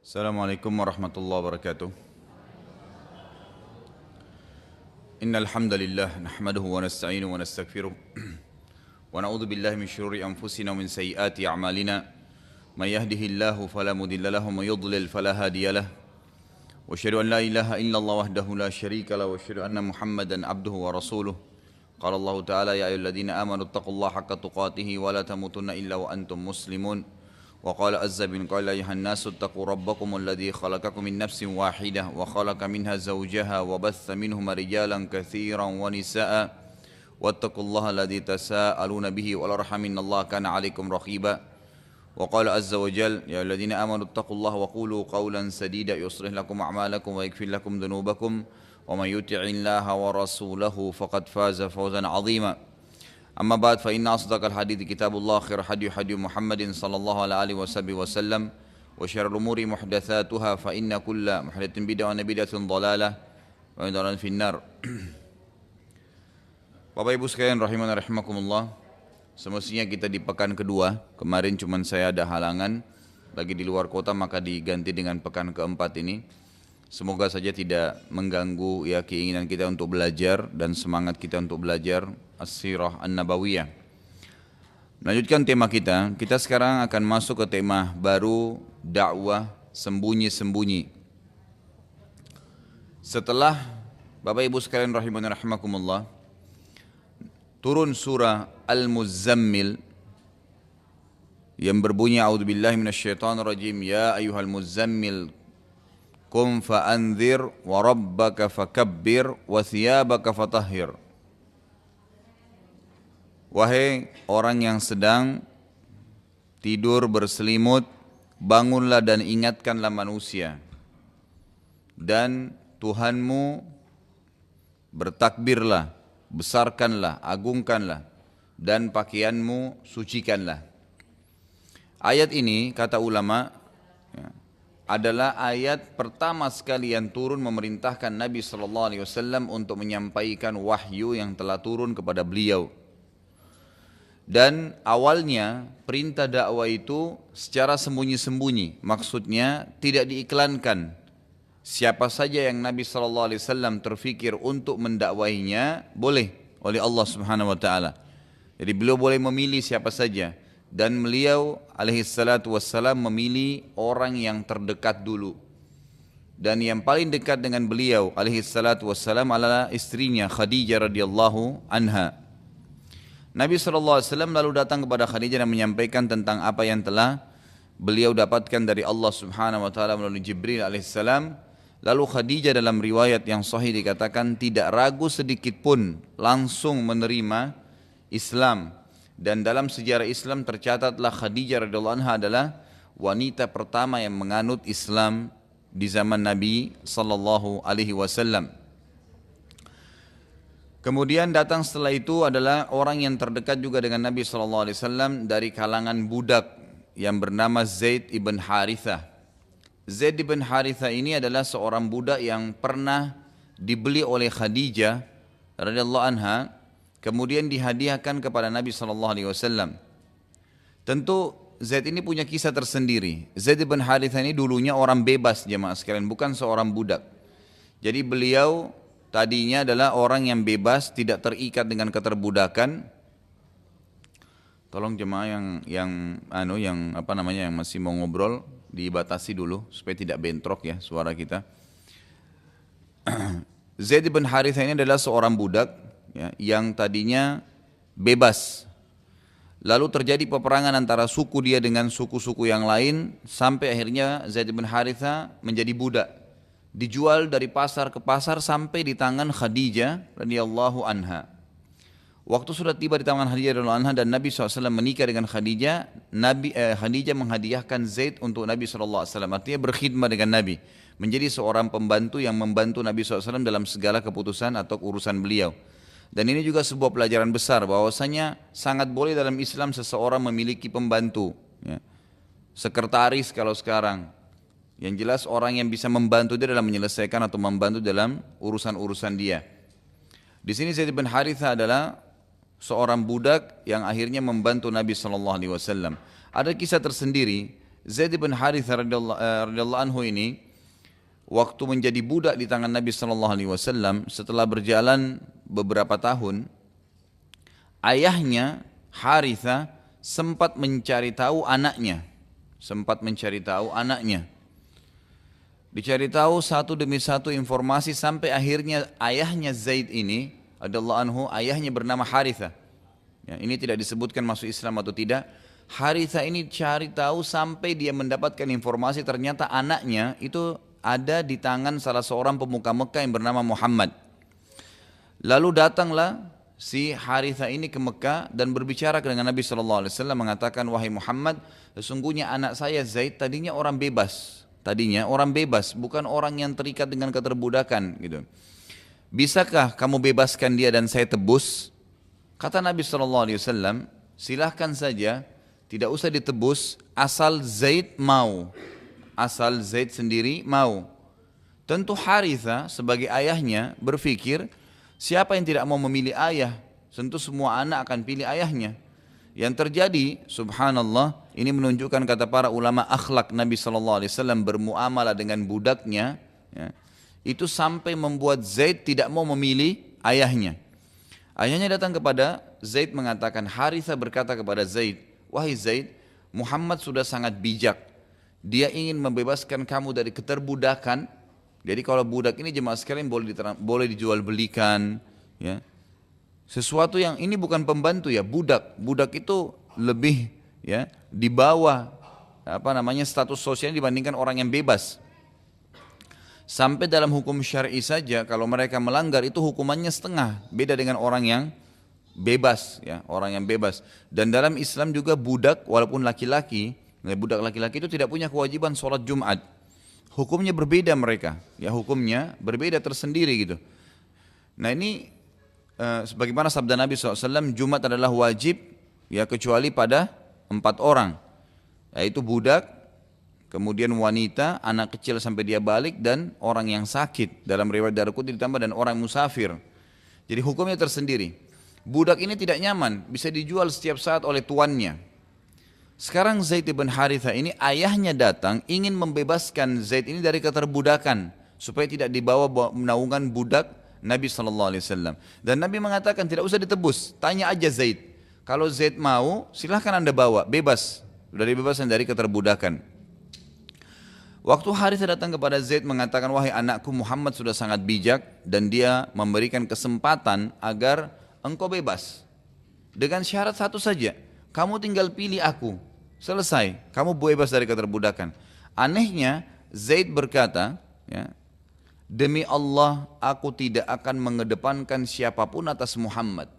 Assalamualaikum warahmatullahi wabarakatuh. Innal hamdalillah nahmaduhu wa nasta'inuhu wa nastaghfiruh wa na'udzu billahi min shururi anfusina wa min sayyiati a'malina. May yahdihillahu fala mudilla lahu wa may yudlil fala hadiya lahu. Wa asyhadu an la ilaha illallah wahdahu la syarika lahu wa asyhadu anna Muhammadan abduhu wa rasuluh. Qala Allah Ta'ala ya ayyuhalladzina amanu taqullaha haqqa tuqatih wa la tamutunna illa wa antum muslimun. وقال عز من قال أيها الناس اتقوا ربكم الذي خلقكم من نفس واحدة وخلق منها زوجها وبث منهما رجالا كثيرا ونساء واتقوا الله الذي تساءلون به والأرحام إن الله كان عليكم رقيبا وقال عز وجل يا الذين آمنوا اتقوا الله وقولوا قولا سديدا يصلح لكم أعمالكم ويغفر لكم ذنوبكم ومن يطع الله ورسوله فقد فاز فوزا عظيما. أما بعد فإن أصدق الحديث كتاب الله خير حديث محمد صلى الله عليه وسلم وشر الأمور محدثاتها فإن كل محدثة بدعة وبدعة ضلالة وضلالة في النار. Bapak Ibu sekalian rahimana rahimakumullah. Semestinya kita di pekan kedua. Kemarin cuma saya ada halangan lagi di luar kota, maka diganti dengan pekan keempat ini. Semoga saja tidak mengganggu ya keinginan kita untuk belajar dan semangat kita untuk belajar As-Sirah An-Nabawiyah. Melanjutkan tema kita sekarang akan masuk ke tema baru, dakwah sembunyi-sembunyi. Setelah Bapak Ibu sekalian rahimani rahimakumullah turun surah Al-Muzammil yang berbunyi a'udzubillahi minasyaitonirrajim ya ayyuhal muzammil Qum fa'anzir wa rabbaka fakabbir wa thiyabaka fatahhir. Wahai orang yang sedang tidur berselimut, bangunlah dan ingatkanlah manusia. Dan Tuhanmu bertakbirlah, besarkanlah, agungkanlah, dan pakaianmu sucikanlah. Ayat ini kata ulama adalah ayat pertama sekali yang turun memerintahkan Nabi SAW untuk menyampaikan wahyu yang telah turun kepada beliau. Dan awalnya perintah dakwah itu secara sembunyi-sembunyi, maksudnya tidak diiklankan. Siapa saja yang Nabi SAW terfikir untuk mendakwahinya boleh oleh Allah Subhanahu Wa Taala. Jadi beliau boleh memilih siapa saja. Dan beliau alaihissalatu wassalam memilih orang yang terdekat dulu. Dan yang paling dekat dengan beliau alaihissalatu wassalam adalah istrinya Khadijah radhiyallahu anha. Nabi SAW lalu datang kepada Khadijah dan menyampaikan tentang apa yang telah beliau dapatkan dari Allah Subhanahu Wa Taala melalui Jibril alaihissalam. Lalu Khadijah dalam riwayat yang sahih dikatakan tidak ragu sedikit pun langsung menerima Islam. Dan dalam sejarah Islam tercatatlah Khadijah radhiyallahu anha adalah wanita pertama yang menganut Islam di zaman Nabi sallallahu alaihi wasallam. Kemudian datang setelah itu adalah orang yang terdekat juga dengan Nabi sallallahu alaihi wasallam dari kalangan budak yang bernama Zaid ibn Harithah. Zaid ibn Harithah ini adalah seorang budak yang pernah dibeli oleh Khadijah radhiyallahu anha. Kemudian dihadiahkan kepada Nabi SAW. Tentu Zaid ini punya kisah tersendiri. Zaid bin Harithah ini dulunya orang bebas jemaah sekalian, bukan seorang budak. Jadi beliau tadinya adalah orang yang bebas, tidak terikat dengan keterbudakan. Tolong jemaah yang masih mau ngobrol dibatasi dulu supaya tidak bentrok ya suara kita. Zaid bin Harithah ini adalah seorang budak ya, yang tadinya bebas. Lalu terjadi peperangan antara suku dia dengan suku-suku yang lain sampai akhirnya Zaid bin Harithah menjadi budak. Dijual dari pasar ke pasar sampai di tangan Khadijah radhiyallahu anha. Waktu sudah tiba di tangan Khadijah radhiyallahu anha dan Nabi SAW menikah dengan Khadijah, Khadijah menghadiahkan Zaid untuk Nabi SAW. Artinya berkhidmat dengan Nabi, menjadi seorang pembantu yang membantu Nabi SAW dalam segala keputusan atau urusan beliau. Dan ini juga sebuah pelajaran besar bahwasanya sangat boleh dalam Islam seseorang memiliki pembantu, ya. Sekretaris kalau sekarang. Yang jelas orang yang bisa membantu dia dalam menyelesaikan atau membantu dalam urusan-urusan dia. Di sini Zaid bin Harithah adalah seorang budak yang akhirnya membantu Nabi SAW. Ada kisah tersendiri Zaid bin Harithah radhiyallahu anhu ini waktu menjadi budak di tangan Nabi sallallahu alaihi wasallam, setelah berjalan beberapa tahun, ayahnya Harithah sempat mencari tahu anaknya. Dicari tahu satu demi satu informasi sampai akhirnya ayahnya Zaid ini radhiyallahu anhu, ayahnya bernama Harithah. Ya, ini tidak disebutkan masuk Islam atau tidak. Harithah ini cari tahu sampai dia mendapatkan informasi ternyata anaknya itu ada di tangan salah seorang pemuka Mekah yang bernama Muhammad. Lalu datanglah si Harithah ini ke Mekah dan berbicara dengan Nabi SAW, mengatakan, wahai Muhammad, sesungguhnya anak saya Zaid tadinya orang bebas, bukan orang yang terikat dengan keterbudakan gitu. Bisakah kamu bebaskan dia dan saya tebus? Kata Nabi SAW, silahkan saja, tidak usah ditebus, asal Zaid mau, asal Zaid sendiri mau. Tentu Harithah sebagai ayahnya berpikir, siapa yang tidak mau memilih ayah? Tentu semua anak akan pilih ayahnya. Yang terjadi, subhanallah, ini menunjukkan kata para ulama akhlak Nabi SAW bermuamalah dengan budaknya, ya, itu sampai membuat Zaid tidak mau memilih ayahnya. Ayahnya datang kepada Zaid mengatakan, Harithah berkata kepada Zaid, wahai Zaid, Muhammad sudah sangat bijak. Dia ingin membebaskan kamu dari keterbudakan. Jadi kalau budak ini jemaah sekalian boleh dijual belikan, ya. Sesuatu yang ini bukan pembantu ya, budak itu lebih ya di bawah status sosial dibandingkan orang yang bebas. Sampai dalam hukum syar'i saja kalau mereka melanggar itu hukumannya setengah, beda dengan orang yang bebas ya, orang yang bebas. Dan dalam Islam juga budak walaupun laki-laki, budak laki-laki itu tidak punya kewajiban sholat Jumat. Hukumnya berbeda mereka, ya hukumnya berbeda tersendiri gitu. Nah ini sebagaimana sabda Nabi SAW, Jumat adalah wajib ya kecuali pada 4 orang, yaitu budak, kemudian wanita, anak kecil sampai dia balik, dan orang yang sakit. Dalam riwayat Daruqutni ditambah dan orang musafir. Jadi hukumnya tersendiri. Budak ini tidak nyaman, bisa dijual setiap saat oleh tuannya. Sekarang Zaid bin Harithah ini ayahnya datang ingin membebaskan Zaid ini dari keterbudakan supaya tidak dibawa naungan budak Nabi SAW. Dan Nabi mengatakan tidak usah ditebus, tanya aja Zaid. Kalau Zaid mau silahkan anda bawa, bebas, sudah dibebaskan dari keterbudakan. Waktu Harithah datang kepada Zaid mengatakan, wahai anakku, Muhammad sudah sangat bijak dan dia memberikan kesempatan agar engkau bebas. Dengan syarat satu saja, kamu tinggal pilih aku, selesai, kamu bebas dari keterbudakan. Anehnya Zaid berkata, ya, demi Allah aku tidak akan mengedepankan siapapun atas Muhammad.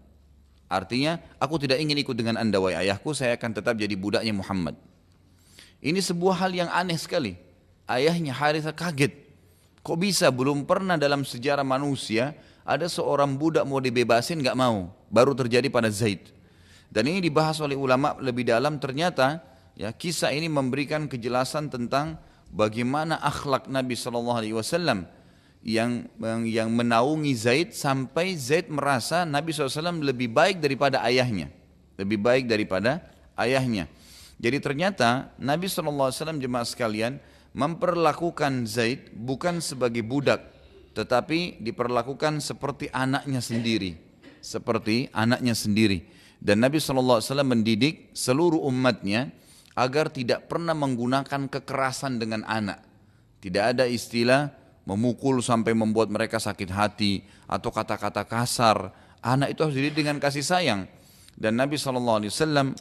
Artinya aku tidak ingin ikut dengan anda wahai ayahku, saya akan tetap jadi budaknya Muhammad. Ini sebuah hal yang aneh sekali. Ayahnya Harithah kaget. Kok bisa, belum pernah dalam sejarah manusia ada seorang budak mau dibebasin gak mau. Baru terjadi pada Zaid. Dan ini dibahas oleh ulama lebih dalam. Ternyata ya, kisah ini memberikan kejelasan tentang bagaimana akhlak Nabi SAW yang menaungi Zaid sampai Zaid merasa Nabi SAW lebih baik daripada ayahnya. Jadi ternyata Nabi SAW jemaah sekalian memperlakukan Zaid bukan sebagai budak, tetapi diperlakukan seperti anaknya sendiri. Dan Nabi SAW mendidik seluruh umatnya agar tidak pernah menggunakan kekerasan dengan anak. Tidak ada istilah memukul sampai membuat mereka sakit hati atau kata-kata kasar. Anak itu harus dididik dengan kasih sayang. Dan Nabi SAW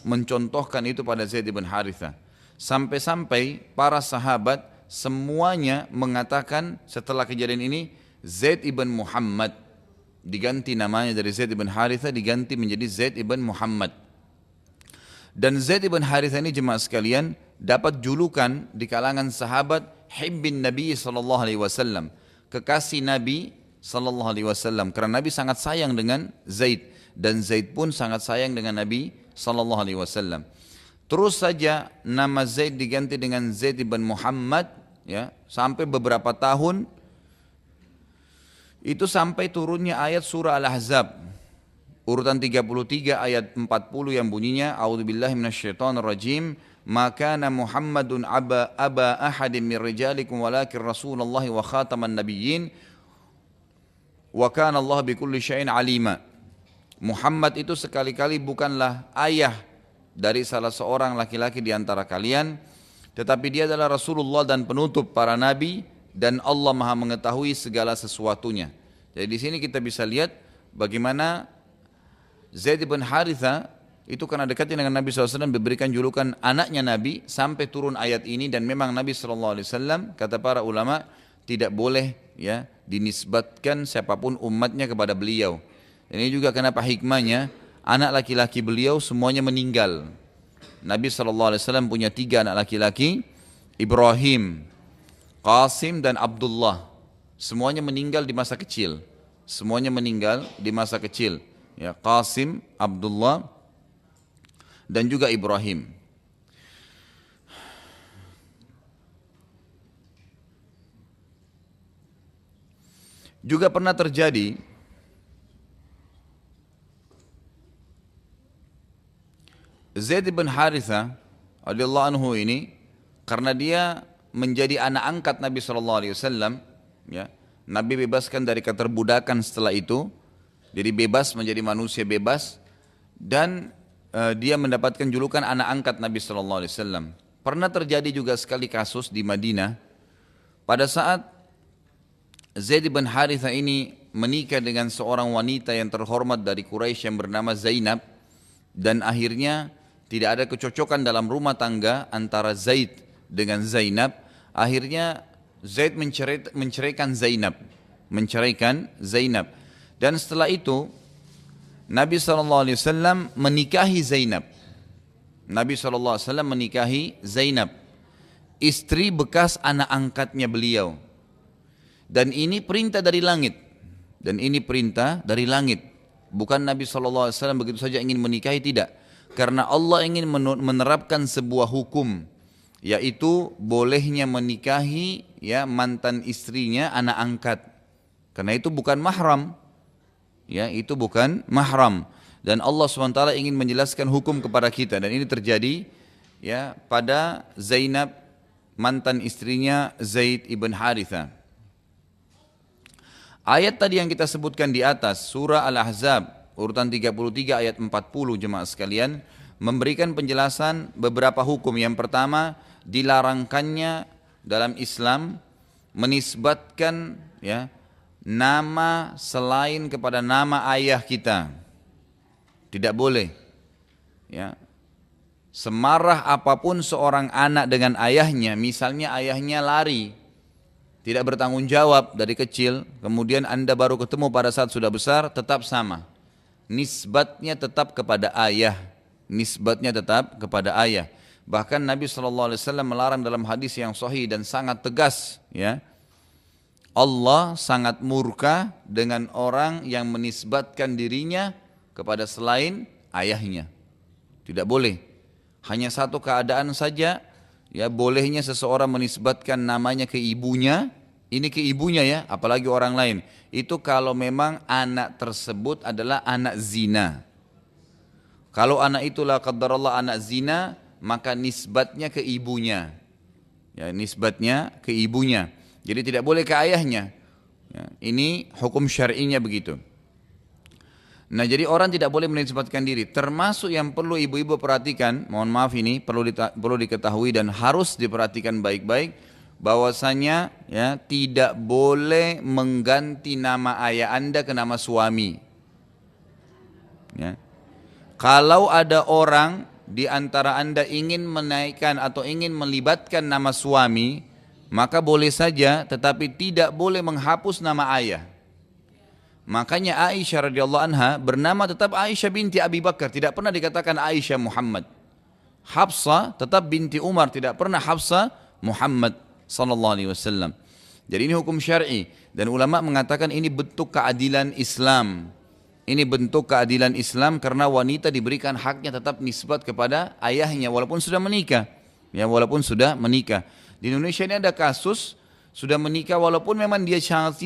mencontohkan itu pada Zaid bin Harithah. Sampai-sampai para sahabat semuanya mengatakan setelah kejadian ini, Zaid ibn Muhammad, diganti namanya dari Zaid ibn Harithah diganti menjadi Zaid ibn Muhammad. Dan Zaid ibn Harithah ini jemaah sekalian dapat julukan di kalangan sahabat Hibbin Nabi SAW, kekasih Nabi SAW, karena Nabi sangat sayang dengan Zaid dan Zaid pun sangat sayang dengan Nabi SAW. Terus saja nama Zaid diganti dengan Zaid ibn Muhammad ya, sampai beberapa tahun. Itu sampai turunnya ayat surah Al-Ahzab urutan 33 ayat 40 yang bunyinya, A'udzubillahi minasyaitonirrajim, ma kana Muhammadun aba ahadin min rijalikum walakin Rasulullah wa khataman nabiyyin wa kana Allah bikulli syai'in alima. Muhammad itu sekali-kali bukanlah ayah dari salah seorang laki-laki di antara kalian, tetapi dia adalah Rasulullah dan penutup para nabi, dan Allah Maha mengetahui segala sesuatunya. Jadi di sini kita bisa lihat bagaimana Zaid bin Haritha itu karena dekatnya dengan Nabi SAW diberikan julukan anaknya Nabi sampai turun ayat ini. Dan memang Nabi SAW kata para ulama tidak boleh ya dinisbatkan siapapun umatnya kepada beliau. Dan ini juga kenapa hikmahnya anak laki-laki beliau semuanya meninggal. Nabi SAW punya 3 anak laki-laki, Ibrahim, Qasim dan Abdullah. Semuanya meninggal di masa kecil. Semuanya meninggal di masa kecil. Ya, Qasim, Abdullah dan juga Ibrahim. Juga pernah terjadi Zaid bin Haritha radhiyallahu anhu ini, karena dia menjadi anak angkat Nabi SAW, ya, Nabi bebaskan dari keterbudakan setelah itu, jadi bebas menjadi manusia bebas, dan dia mendapatkan julukan anak angkat Nabi SAW. Pernah terjadi juga sekali kasus di Madinah, pada saat Zaid bin Haritha ini menikah dengan seorang wanita yang terhormat dari Quraisy yang bernama Zainab, dan akhirnya tidak ada kecocokan dalam rumah tangga antara Zaid dengan Zainab. Akhirnya Zaid menceraikan Zainab. Dan setelah itu Nabi SAW menikahi Zainab. Nabi SAW menikahi Zainab, istri bekas anak angkatnya beliau. Dan ini perintah dari langit. Bukan Nabi SAW begitu saja ingin menikahi, tidak. Karena Allah ingin menerapkan sebuah hukum, yaitu bolehnya menikahi ya mantan istrinya anak angkat. Karena itu bukan mahram. Ya, itu bukan mahram. Dan Allah SWT ingin menjelaskan hukum kepada kita, dan ini terjadi ya pada Zainab, mantan istrinya Zaid ibn Haritha. Ayat tadi yang kita sebutkan di atas, surah Al-Ahzab urutan 33 ayat 40, jemaah sekalian, memberikan penjelasan beberapa hukum. Yang pertama, dilarangkannya dalam Islam menisbatkan ya nama selain kepada nama ayah kita. Tidak boleh. Ya. Semarah apapun seorang anak dengan ayahnya, misalnya ayahnya lari, tidak bertanggung jawab dari kecil, kemudian Anda baru ketemu pada saat sudah besar, tetap sama. Nisbatnya tetap kepada ayah. Bahkan Nabi SAW melarang dalam hadis yang sahih dan sangat tegas, ya. Allah sangat murka dengan orang yang menisbatkan dirinya kepada selain ayahnya. Tidak boleh. Hanya satu keadaan saja, ya, bolehnya seseorang menisbatkan namanya ke ibunya. Ini ke ibunya ya, apalagi orang lain. Itu kalau memang anak tersebut adalah anak zina. Kalau anak itulah qadarullah anak zina, maka nisbatnya ke ibunya. Ya, nisbatnya ke ibunya. Jadi tidak boleh ke ayahnya. Ya, ini hukum syar'inya begitu. Nah, jadi orang tidak boleh menisbatkan diri. Termasuk yang perlu ibu-ibu perhatikan, mohon maaf ini perlu diketahui dan harus diperhatikan baik-baik, bahwasanya ya tidak boleh mengganti nama ayah Anda ke nama suami. Ya. Kalau ada orang di antara Anda ingin menaikkan atau ingin melibatkan nama suami, maka boleh saja, tetapi tidak boleh menghapus nama ayah. Makanya Aisyah radhiyallahu anha bernama tetap Aisyah binti Abi Bakar, tidak pernah dikatakan Aisyah Muhammad. Hafsah tetap binti Umar, tidak pernah Hafsah Muhammad sallallahu alaihi wasallam. Jadi ini hukum syar'i, dan ulama mengatakan ini bentuk keadilan Islam. Ini bentuk keadilan Islam karena wanita diberikan haknya tetap nisbat kepada ayahnya walaupun sudah menikah. Ya, walaupun sudah menikah. Di Indonesia ini ada kasus sudah menikah walaupun memang dia sangat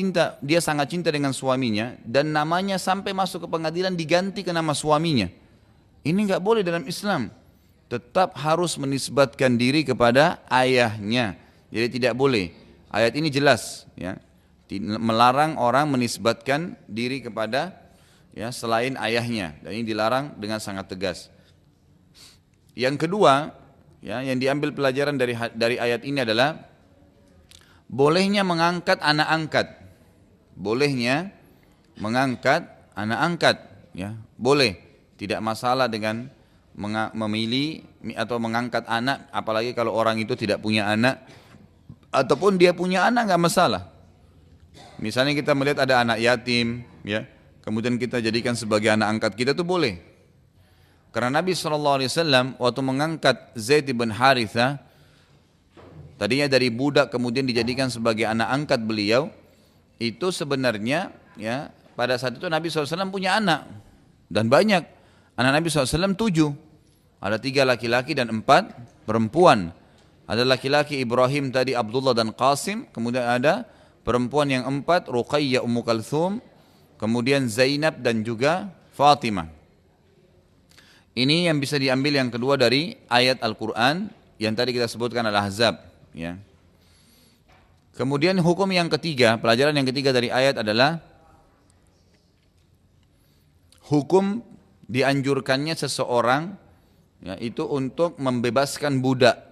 cinta dengan suaminya, dan namanya sampai masuk ke pengadilan diganti ke nama suaminya. Ini enggak boleh dalam Islam. tetap harus menisbatkan diri kepada ayahnya. Jadi tidak boleh. Ayat ini jelas ya, melarang orang menisbatkan diri kepada ya selain ayahnya, dan ini dilarang dengan sangat tegas. Yang kedua, ya, yang diambil pelajaran dari ayat ini adalah bolehnya mengangkat anak angkat. Bolehnya mengangkat anak angkat, ya, boleh. Tidak masalah dengan memilih atau mengangkat anak, apalagi kalau orang itu tidak punya anak ataupun dia punya anak, nggak masalah. Misalnya kita melihat ada anak yatim, ya, kemudian kita jadikan sebagai anak angkat kita, itu boleh. Karena Nabi SAW waktu mengangkat Zaid bin Haritha, tadinya dari budak kemudian dijadikan sebagai anak angkat beliau, itu sebenarnya ya pada saat itu Nabi SAW punya anak, dan banyak. Anak Nabi SAW 7, ada 3 laki-laki dan 4 perempuan. Ada laki-laki Ibrahim tadi, Abdullah dan Qasim, kemudian ada perempuan yang 4, Ruqayyah Ummu Kalthum, kemudian Zainab dan juga Fatimah. Ini yang bisa diambil yang kedua dari ayat Al-Quran yang tadi kita sebutkan Al-Ahzab. Ya. Kemudian hukum yang ketiga, pelajaran yang ketiga dari ayat adalah hukum dianjurkannya seseorang ya, itu untuk membebaskan budak.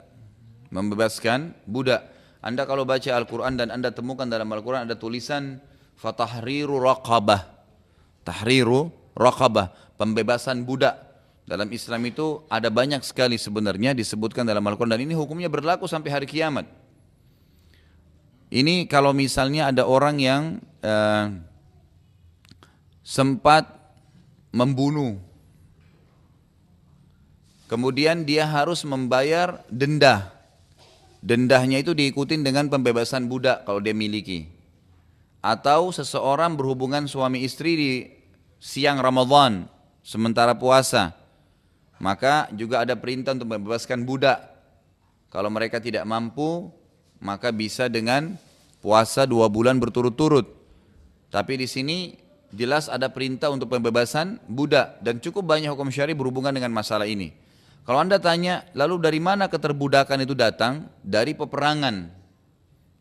Membebaskan budak. Anda kalau baca Al-Quran dan Anda temukan dalam Al-Quran ada tulisan fatahriru raqabah. Tahriru raqabah, pembebasan budak. Dalam Islam itu ada banyak sekali sebenarnya disebutkan dalam Al-Quran, dan ini hukumnya berlaku sampai hari kiamat. Ini kalau misalnya ada orang yang sempat membunuh, kemudian dia harus membayar denda. Dendahnya itu diikutin dengan pembebasan budak kalau dia miliki. Atau seseorang berhubungan suami istri di siang Ramadan sementara puasa, maka juga ada perintah untuk membebaskan budak. Kalau mereka tidak mampu, maka bisa dengan puasa 2 bulan berturut-turut. Tapi di sini jelas ada perintah untuk pembebasan budak, dan cukup banyak hukum syar'i berhubungan dengan masalah ini. Kalau Anda tanya, lalu dari mana keterbudakan itu datang? Dari peperangan.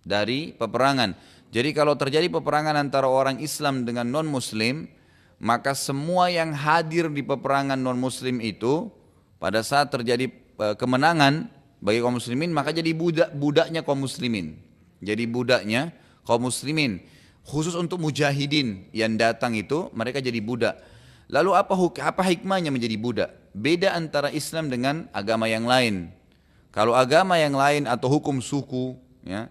Dari peperangan. Jadi kalau terjadi peperangan antara orang Islam dengan non-Muslim, maka semua yang hadir di peperangan non-Muslim itu, pada saat terjadi kemenangan bagi kaum muslimin, maka jadi budaknya kaum muslimin. Jadi budaknya kaum muslimin. Khusus untuk mujahidin yang datang itu, mereka jadi budak. Lalu apa hikmahnya menjadi budak? Beda antara Islam dengan agama yang lain. Kalau agama yang lain atau hukum suku, ya,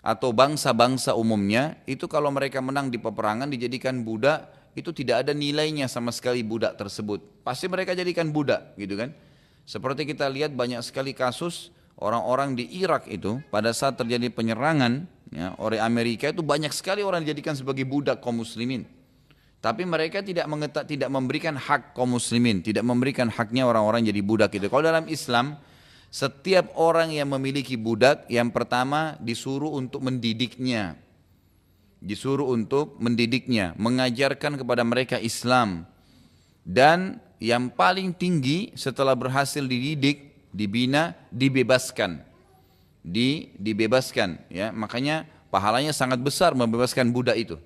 atau bangsa-bangsa umumnya, itu kalau mereka menang di peperangan dijadikan budak, itu tidak ada nilainya sama sekali budak tersebut. Pasti mereka jadikan budak, gitu kan? Seperti kita lihat banyak sekali kasus orang-orang di Irak itu pada saat terjadi penyerangan ya, oleh Amerika, itu banyak sekali orang dijadikan sebagai budak kaum muslimin. Tapi mereka tidak memberikan hak kaum muslimin, tidak memberikan haknya orang-orang jadi budak itu. Kalau dalam Islam, setiap orang yang memiliki budak, yang pertama disuruh untuk mendidiknya. Disuruh untuk mendidiknya, mengajarkan kepada mereka Islam. Dan yang paling tinggi setelah berhasil dididik, dibina, dibebaskan. Dibebaskan, ya. Makanya pahalanya sangat besar membebaskan budak itu.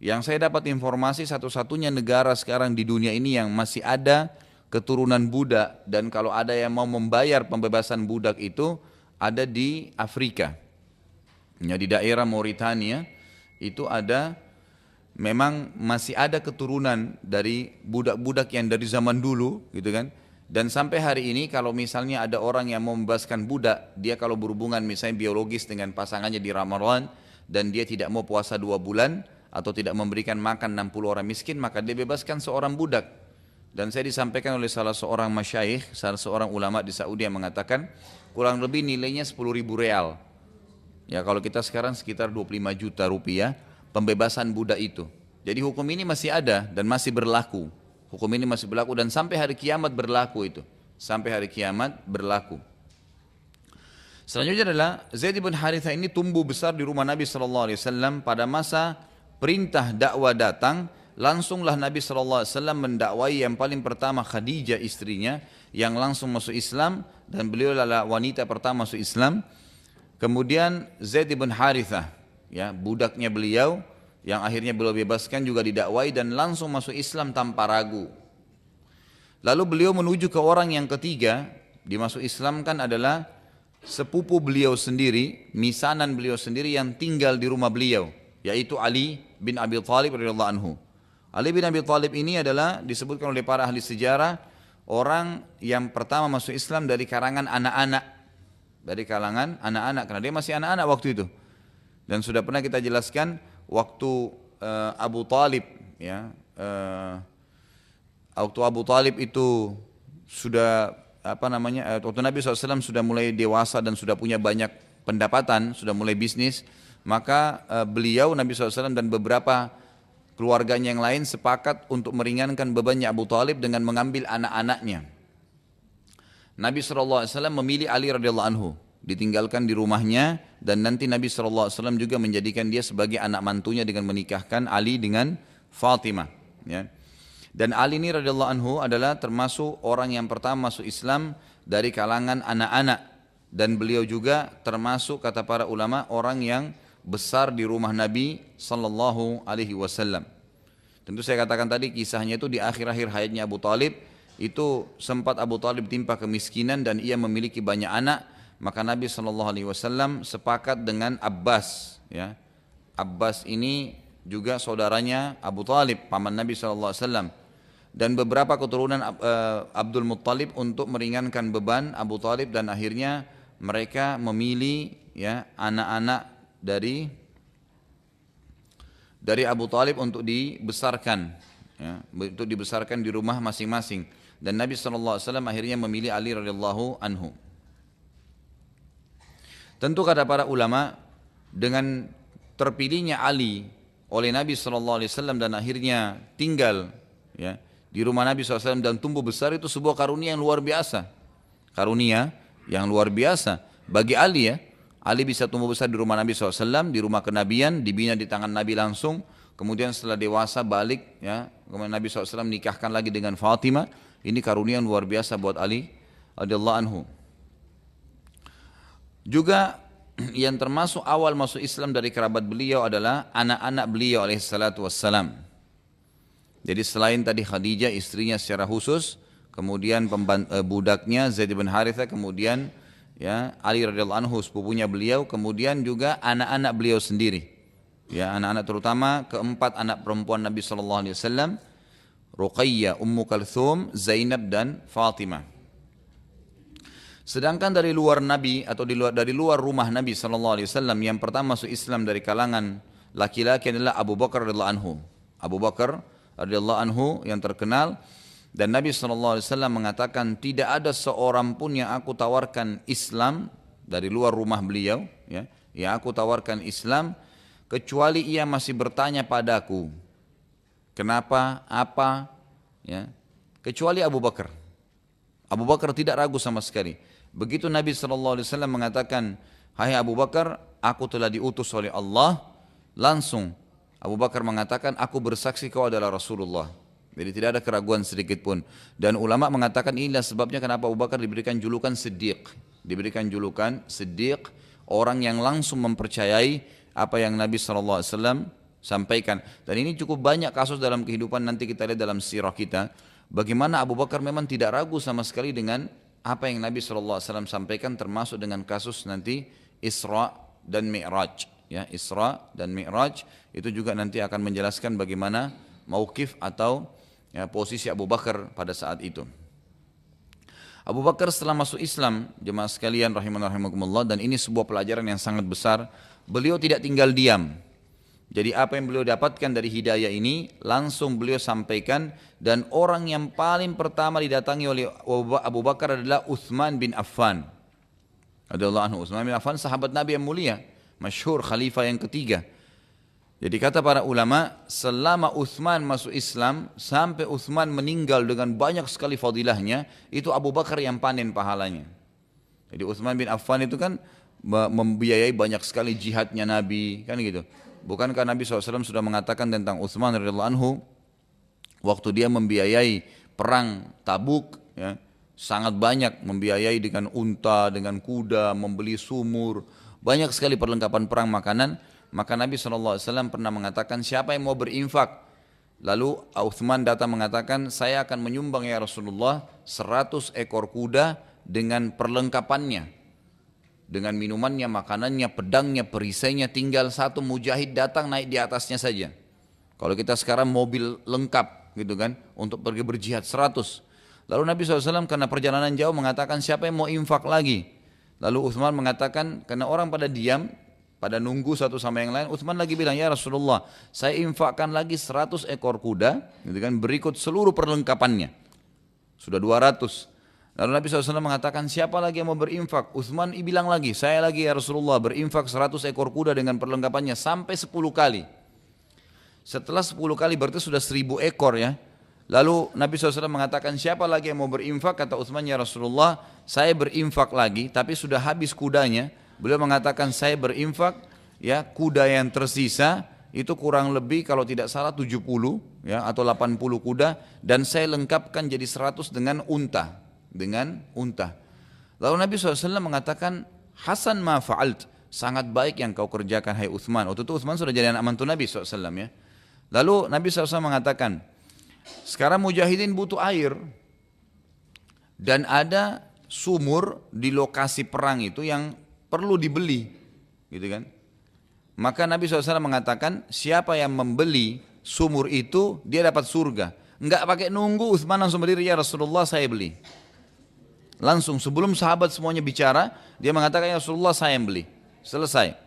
Yang saya dapat informasi, satu-satunya negara sekarang di dunia ini yang masih ada keturunan budak, dan kalau ada yang mau membayar pembebasan budak itu ada di Afrika. Ya, di daerah Mauritania itu ada, memang masih ada keturunan dari budak-budak yang dari zaman dulu, gitu kan. Dan sampai hari ini kalau misalnya ada orang yang mau membebaskan budak, dia kalau berhubungan misalnya biologis dengan pasangannya di Ramadan dan dia tidak mau puasa 2 bulan atau tidak memberikan makan 60 orang miskin, maka dia bebaskan seorang budak. Dan saya disampaikan oleh salah seorang masyayikh, salah seorang ulama di Saudi yang mengatakan kurang lebih nilainya 10.000 real. Ya, kalau kita sekarang sekitar 25 juta rupiah pembebasan budak itu. Jadi hukum ini masih ada dan masih berlaku. Hukum ini masih berlaku dan sampai hari kiamat berlaku itu. Sampai hari kiamat berlaku. Selanjutnya adalah Zaid bin Haritha ini tumbuh besar di rumah Nabi SAW pada masa perintah dakwah datang. langsunglah Nabi SAW mendakwai yang paling pertama Khadijah istrinya yang langsung masuk Islam dan beliau adalah wanita pertama masuk Islam. Kemudian Zaid bin Harithah, ya, budaknya beliau yang akhirnya beliau bebaskan juga didakwai dan langsung masuk Islam tanpa ragu. Lalu beliau menuju ke orang yang ketiga dimasuk Islam kan adalah sepupu beliau sendiri, misanan beliau sendiri yang tinggal di rumah beliau, yaitu Ali bin Abi Thalib radhiyallahu anhu. Ali bin Abi Thalib ini adalah disebutkan oleh para ahli sejarah orang yang pertama masuk Islam dari kalangan anak-anak, karena dia masih anak-anak waktu itu. Dan sudah pernah kita jelaskan waktu Abu Talib, ya, waktu Abu Talib itu sudah waktu Nabi SAW sudah mulai dewasa dan sudah punya banyak pendapatan, sudah mulai bisnis, maka beliau Nabi SAW dan beberapa keluarganya yang lain sepakat untuk meringankan bebannya Abu Talib dengan mengambil anak-anaknya. Nabi SAW memilih Ali radhiyallahu anhu, ditinggalkan di rumahnya, dan nanti Nabi SAW juga menjadikan dia sebagai anak mantunya dengan menikahkan Ali dengan Fatimah, ya. Dan Ali ini radhiyallahu anhu adalah termasuk orang yang pertama masuk Islam dari kalangan anak-anak, dan beliau juga termasuk kata para ulama orang yang besar di rumah Nabi sallallahu alaihi wasallam. Tentu saya katakan tadi kisahnya itu di akhir-akhir hayatnya Abu Talib, itu sempat Abu Talib timpa kemiskinan dan ia memiliki banyak anak, maka Nabi sallallahu alaihi wasallam sepakat dengan Abbas, ya. Abbas ini juga saudaranya Abu Talib, paman Nabi sallallahu alaihi wasallam, dan beberapa keturunan Abdul Muttalib untuk meringankan beban Abu Talib, dan akhirnya mereka memilih, ya, anak-anak dari Abu Talib untuk dibesarkan, ya, untuk dibesarkan di rumah masing-masing, dan Nabi SAW akhirnya memilih Ali radhiyallahu anhu. Tentu kata para ulama, dengan terpilihnya Ali oleh Nabi SAW dan akhirnya tinggal, ya, di rumah Nabi SAW dan tumbuh besar, itu sebuah karunia yang luar biasa. Karunia yang luar biasa bagi Ali, ya. Ali bisa tumbuh besar di rumah Nabi SAW, di rumah kenabian, dibina di tangan Nabi langsung. Kemudian setelah dewasa balik, ya, kemudian Nabi SAW nikahkan lagi dengan Fatimah. Ini karunia yang luar biasa buat Ali radhiyallahu anhu. Juga yang termasuk awal masuk Islam dari kerabat beliau adalah anak-anak beliau alaihissalatu wassalam. Jadi selain tadi Khadijah istrinya secara khusus, kemudian budaknya Zaid bin Harithah, kemudian, ya, Ali radhiyallahu anhu sepupunya beliau, kemudian juga anak-anak beliau sendiri, ya, anak-anak terutama keempat anak perempuan Nabi SAW, Ruqayyah, Ummu Kalthum, Zainab dan Fatimah. Sedangkan dari luar Nabi atau dari luar rumah Nabi SAW yang pertama masuk Islam dari kalangan laki-laki adalah Abu Bakar radhiyallahu anhu. Abu Bakar radhiyallahu anhu yang terkenal, dan Nabi SAW mengatakan tidak ada seorang pun yang aku tawarkan Islam dari luar rumah beliau, ya, yang aku tawarkan Islam kecuali ia masih bertanya padaku kenapa, apa, ya, kecuali Abu Bakar. Abu Bakar tidak ragu sama sekali. Begitu Nabi SAW mengatakan, hai Abu Bakar, aku telah diutus oleh Allah, langsung Abu Bakar mengatakan, aku bersaksi kau adalah Rasulullah. Jadi tidak ada keraguan sedikit pun. Dan ulama mengatakan inilah sebabnya kenapa Abu Bakar diberikan julukan Siddiq. Diberikan julukan Siddiq, orang yang langsung mempercayai apa yang Nabi SAW sampaikan. Dan ini cukup banyak kasus dalam kehidupan, nanti kita lihat dalam sirah kita, bagaimana Abu Bakar memang tidak ragu sama sekali dengan apa yang Nabi SAW sampaikan, termasuk dengan kasus nanti Isra dan Mi'raj. Ya, Isra dan Mi'raj itu juga nanti akan menjelaskan bagaimana mauqif atau, ya, posisi Abu Bakar pada saat itu. Abu Bakar setelah masuk Islam, jemaah sekalian rahimanallah, dan ini sebuah pelajaran yang sangat besar, beliau tidak tinggal diam. Jadi apa yang beliau dapatkan dari hidayah ini langsung beliau sampaikan, dan orang yang paling pertama didatangi oleh Abu Bakar adalah Utsman bin Affan radhiyallahu anhu. Utsman bin Affan sahabat Nabi yang mulia, masyhur khalifah yang ketiga. Jadi kata para ulama, selama Utsman masuk Islam sampai Utsman meninggal dengan banyak sekali fadilahnya, itu Abu Bakar yang panen pahalanya. Jadi Utsman bin Affan itu kan membiayai banyak sekali jihadnya Nabi, kan gitu. Bukankah Nabi SAW sudah mengatakan tentang Utsman radhiyallahu anhu, waktu dia membiayai perang Tabuk, ya, sangat banyak membiayai dengan unta, dengan kuda, membeli sumur, banyak sekali perlengkapan perang, makanan. Maka Nabi SAW pernah mengatakan, siapa yang mau berinfak? Lalu Uthman datang mengatakan, saya akan menyumbang ya Rasulullah 100 ekor kuda dengan perlengkapannya, dengan minumannya, makanannya, pedangnya, perisainya, tinggal satu mujahid datang naik di atasnya saja. Kalau kita sekarang mobil lengkap gitu kan, untuk pergi berjihad 100. Lalu Nabi SAW karena perjalanan jauh mengatakan, siapa yang mau infak lagi? Lalu Uthman mengatakan, karena orang pada diam, pada nunggu satu sama yang lain, Uthman lagi bilang, ya Rasulullah, saya infakkan lagi 100 ekor kuda, gitu kan, berikut seluruh perlengkapannya. Sudah 200. Lalu Nabi SAW mengatakan, siapa lagi yang mau berinfak? Uthman bilang lagi, saya lagi ya Rasulullah, berinfak 100 ekor kuda dengan perlengkapannya sampai 10 kali. Setelah 10 kali berarti sudah 1000 ekor ya. Lalu Nabi SAW mengatakan, siapa lagi yang mau berinfak? Kata Uthman, ya Rasulullah, saya berinfak lagi tapi sudah habis kudanya. Beliau mengatakan, saya berinfak, ya, kuda yang tersisa itu kurang lebih kalau tidak salah 70 ya, atau 80 kuda, dan saya lengkapkan jadi 100 dengan unta. Lalu Nabi SAW mengatakan, Hasan ma fa'alt, sangat baik yang kau kerjakan hai Uthman. Waktu itu Uthman sudah jadi anak mantu Nabi SAW ya. Lalu Nabi SAW mengatakan, sekarang mujahidin butuh air, dan ada sumur di lokasi perang itu yang perlu dibeli, gitu kan? Maka Nabi SAW mengatakan, siapa yang membeli sumur itu, dia dapat surga. Enggak pakai nunggu, Uthman langsung berdiri, ya Rasulullah saya beli. Langsung sebelum sahabat semuanya bicara, dia mengatakan, ya Rasulullah saya yang beli. Selesai.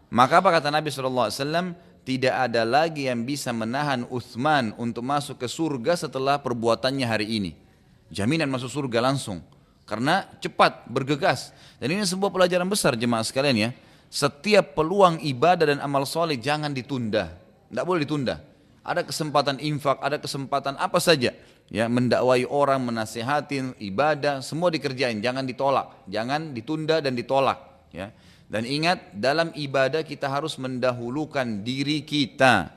Maka apa kata Nabi SAW? Tidak ada lagi yang bisa menahan Uthman untuk masuk ke surga setelah perbuatannya hari ini. Jaminan masuk surga langsung. Karena cepat, bergegas. Dan ini sebuah pelajaran besar jemaah sekalian ya. Setiap peluang ibadah dan amal soleh jangan ditunda. Tidak boleh ditunda. Ada kesempatan infak, ada kesempatan apa saja. Ya, mendakwai orang, menasihatin, ibadah, semua dikerjain. Jangan ditolak, jangan ditunda dan ditolak. Ya. Dan ingat, dalam ibadah kita harus mendahulukan diri kita.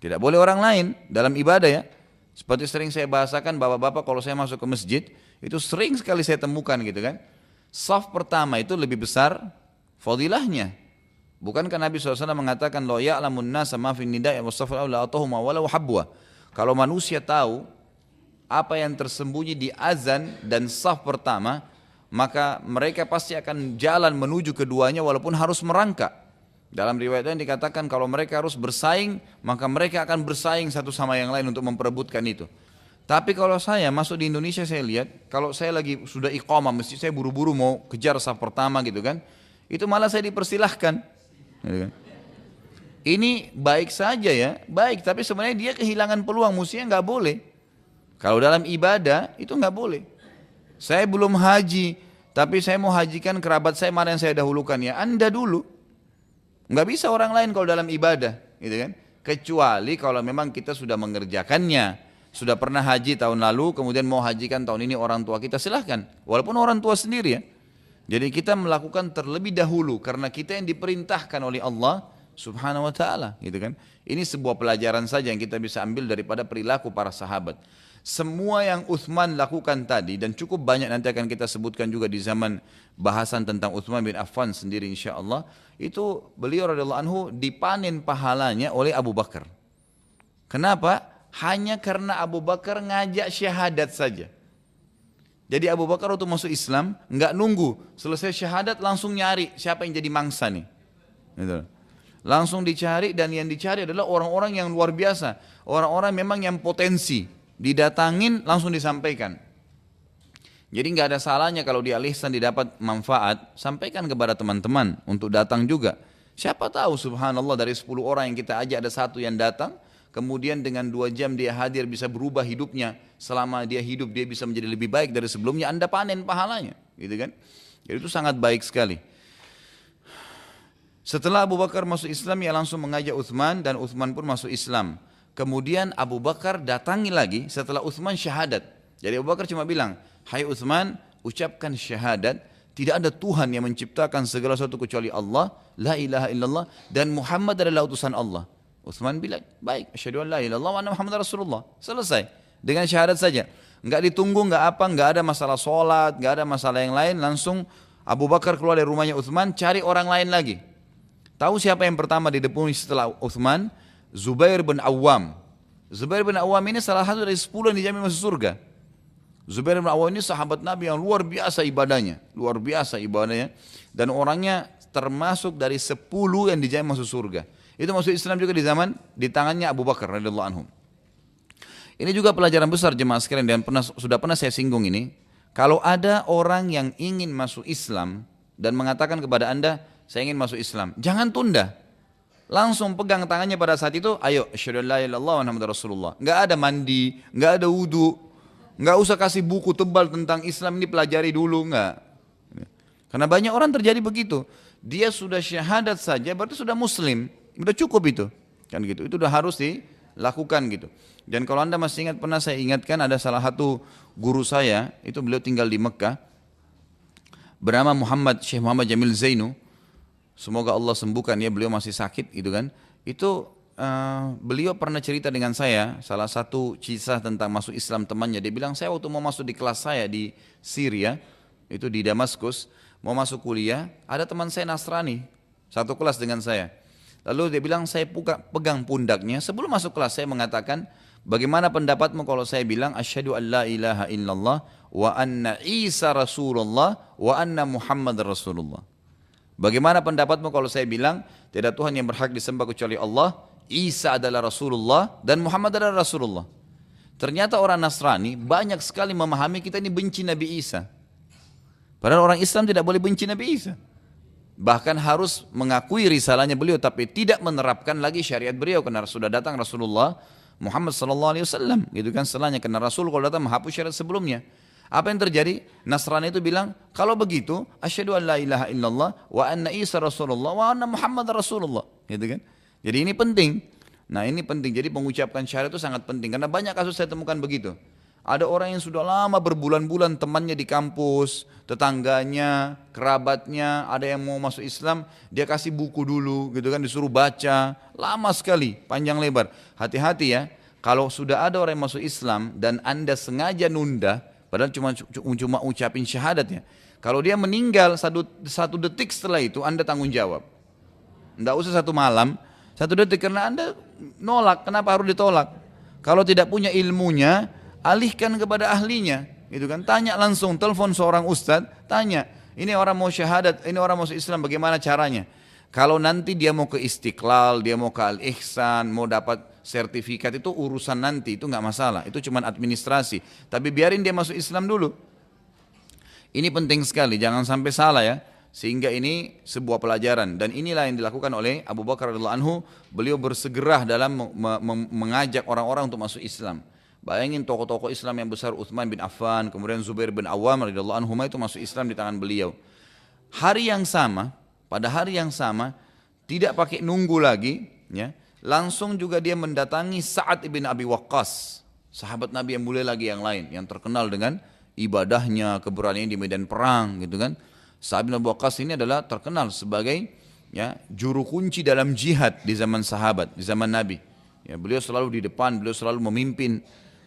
Tidak boleh orang lain dalam ibadah ya. Seperti sering saya bahasakan, bapak-bapak kalau saya masuk ke masjid, itu sering sekali saya temukan gitu kan. Saf pertama itu lebih besar fadilahnya. Bukankah Nabi SAW mengatakan, Lo ya'lamun nasa ma fin nida'i wa safal awla atahuma walau habwa. Kalau manusia tahu apa yang tersembunyi di azan dan saf pertama, maka mereka pasti akan jalan menuju keduanya walaupun harus merangkak. Dalam riwayat lain dikatakan kalau mereka harus bersaing, maka mereka akan bersaing satu sama yang lain untuk memperebutkan itu. Tapi kalau saya masuk di Indonesia, saya lihat kalau saya lagi sudah iqamah, mesti saya buru-buru mau kejar saf pertama gitu kan, itu malah saya dipersilahkan gitu kan. Ini baik saja ya, baik, tapi sebenarnya dia kehilangan peluang, mestinya nggak boleh. Kalau dalam ibadah itu nggak boleh. Saya belum haji, tapi saya mau hajikan kerabat saya, mana yang saya dahulukan? Ya Anda dulu. Nggak bisa orang lain kalau dalam ibadah, gitu kan? Kecuali kalau memang kita sudah mengerjakannya, sudah pernah haji tahun lalu, kemudian mau hajikan tahun ini orang tua kita, silahkan. Walaupun orang tua sendiri ya. Jadi kita melakukan terlebih dahulu karena kita yang diperintahkan oleh Allah Subhanahu wa taala, gitu kan? Ini sebuah pelajaran saja yang kita bisa ambil daripada perilaku para sahabat. Semua yang Uthman lakukan tadi, dan cukup banyak nanti akan kita sebutkan juga di zaman bahasan tentang Uthman bin Affan sendiri insyaAllah, itu beliau radhiyallahu anhu dipanen pahalanya oleh Abu Bakar. Kenapa? Hanya karena Abu Bakar ngajak syahadat saja. Jadi Abu Bakar waktu masuk Islam nggak nunggu selesai syahadat langsung nyari siapa yang jadi mangsa nih. Gitu. Langsung dicari, dan yang dicari adalah orang-orang yang luar biasa, orang-orang memang yang potensi. Didatangin langsung disampaikan. Jadi nggak ada salahnya kalau di al-ihsan didapat manfaat, sampaikan kepada teman-teman untuk datang juga. Siapa tahu subhanallah dari 10 orang yang kita ajak ada satu yang datang, kemudian dengan 2 jam dia hadir bisa berubah hidupnya. Selama dia hidup dia bisa menjadi lebih baik dari sebelumnya, Anda panen pahalanya, gitu kan? Jadi itu sangat baik sekali. Setelah Abu Bakar masuk Islam, ia langsung mengajak Uthman, dan Uthman pun masuk Islam. Kemudian Abu Bakar datangi lagi setelah Uthman syahadat. Jadi Abu Bakar cuma bilang, hai Uthman, ucapkan syahadat, tidak ada Tuhan yang menciptakan segala sesuatu kecuali Allah, la ilaha illallah, dan Muhammad adalah utusan Allah. Utsman bilang, baik, asyhadu an la ilaha illallah wa anna Muhammadar Rasulullah. Selesai. Dengan syahadat saja. Enggak ditunggu, enggak apa, enggak ada masalah sholat, enggak ada masalah yang lain. Langsung Abu Bakar keluar dari rumahnya Utsman, cari orang lain lagi. Tahu siapa yang pertama didepuni setelah Utsman? Zubair bin Awam. Zubair bin Awam ini salah satu dari 10 yang dijamin masuk surga. Zubair bin Awam ini sahabat Nabi yang luar biasa ibadahnya. Luar biasa ibadahnya. Dan orangnya termasuk dari 10 yang dijamin masuk surga. Itu masuk Islam juga di tangannya Abu Bakar radhiyallahu anhu. Ini juga pelajaran besar jemaah sekalian dan sudah pernah saya singgung ini. Kalau ada orang yang ingin masuk Islam dan mengatakan kepada Anda, saya ingin masuk Islam, jangan tunda. Langsung pegang tangannya pada saat itu, ayo asyhadu an la ilaha illallah wa Muhammadar Rasulullah. Enggak ada mandi, enggak ada wudu, enggak usah kasih buku tebal tentang Islam ini pelajari dulu, enggak. Karena banyak orang terjadi begitu. Dia sudah syahadat saja berarti sudah muslim. Udah cukup itu, kan gitu. Itu udah harus dilakukan gitu. Dan kalau anda masih ingat, pernah saya ingatkan ada salah satu guru saya, itu beliau tinggal di Mekah, bernama Syekh Muhammad Jamil Zainu. Semoga Allah sembuhkan ya, beliau masih sakit gitu kan. Itu beliau pernah cerita dengan saya salah satu kisah tentang masuk Islam temannya. Dia bilang, saya waktu mau masuk di kelas saya di Syria, itu di Damaskus, mau masuk kuliah, ada teman saya Nasrani, satu kelas dengan saya. Lalu dia bilang, saya pegang pundaknya. Sebelum masuk kelas saya mengatakan, bagaimana pendapatmu kalau saya bilang asyhadu an la ilaha illallah wa anna Isa Rasulullah wa anna Muhammad Rasulullah. Bagaimana pendapatmu kalau saya bilang tidak Tuhan yang berhak disembah kecuali Allah, Isa adalah Rasulullah dan Muhammad adalah Rasulullah. Ternyata orang Nasrani banyak sekali memahami kita ini benci Nabi Isa. Padahal orang Islam tidak boleh benci Nabi Isa. Bahkan harus mengakui risalahnya beliau, tapi tidak menerapkan lagi syariat beliau karena sudah datang Rasulullah Muhammad SAW, gitu kan setelahnya. Karena Rasul kalau datang menghapus syariat sebelumnya. Apa yang terjadi? Nasrani itu bilang, kalau begitu asyhadu an la ilaha illallah wa anna Isa Rasulullah wa anna Muhammad Rasulullah, gitu kan. Jadi ini penting. Nah ini penting. Jadi mengucapkan syariat itu sangat penting karena banyak kasus saya temukan begitu. Ada orang yang sudah lama berbulan-bulan temannya di kampus, tetangganya, kerabatnya, ada yang mau masuk Islam, dia kasih buku dulu gitu kan, disuruh baca, lama sekali, panjang lebar. Hati-hati ya, kalau sudah ada orang yang masuk Islam dan anda sengaja nunda, padahal cuma ucapin syahadat ya, kalau dia meninggal satu detik setelah itu, anda tanggung jawab. Tidak usah 1 malam, 1 detik, karena anda nolak. Kenapa harus ditolak? Kalau tidak punya ilmunya, alihkan kepada ahlinya, gitu kan. Tanya langsung, telepon seorang ustadz, tanya, ini orang mau syahadat, ini orang masuk Islam, bagaimana caranya? Kalau nanti dia mau ke Istiqlal, dia mau ke Al-Ihsan, mau dapat sertifikat, itu urusan nanti, itu nggak masalah, itu cuma administrasi. Tapi biarin dia masuk Islam dulu. Ini penting sekali, jangan sampai salah ya. Sehingga ini sebuah pelajaran, dan inilah yang dilakukan oleh Abu Bakar radhiyallahu anhu. Beliau bersegera dalam mengajak orang-orang untuk masuk Islam. Bayangin tokoh-tokoh Islam yang besar, Utsman bin Affan, kemudian Zubair bin Awam radhiyallahu anhuma, itu masuk Islam di tangan beliau. Hari yang sama, pada hari yang sama, tidak pakai nunggu lagi, ya, langsung juga dia mendatangi Sa'ad bin Abi Waqqas, sahabat Nabi yang mulia lagi yang lain, yang terkenal dengan ibadahnya, keberanian di medan perang, gitu kan. Sa'ad bin Abi Waqqas ini adalah terkenal sebagai ya juru kunci dalam jihad di zaman sahabat, di zaman Nabi. Ya, beliau selalu di depan, beliau selalu memimpin.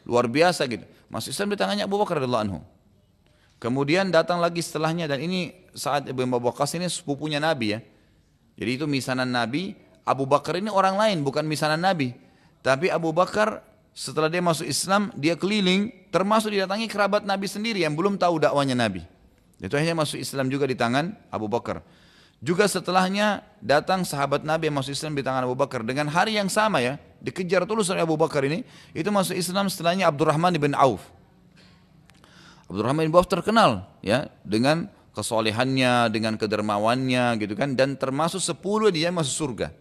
Luar biasa gitu. Masuk Islam di tangannya Abu Bakar radhiyallahu anhu. Kemudian datang lagi setelahnya, dan ini Sa'ad bin Abi Waqqas ini sepupunya Nabi ya. Jadi itu misanan Nabi. Abu Bakar ini orang lain, bukan misanan Nabi. Tapi Abu Bakar setelah dia masuk Islam, dia keliling, termasuk didatangi kerabat Nabi sendiri yang belum tahu dakwanya Nabi. Itu akhirnya masuk Islam juga di tangan Abu Bakar. Juga setelahnya datang sahabat Nabi yang masuk Islam di tangan Abu Bakar. Dengan hari yang sama ya, dikejar terus oleh Abu Bakar ini, itu masuk Islam setelahnya Abdurrahman bin Auf. Abdurrahman bin Auf terkenal ya dengan kesolehannya, dengan kedermawannya gitu kan, dan termasuk 10 dia masuk surga.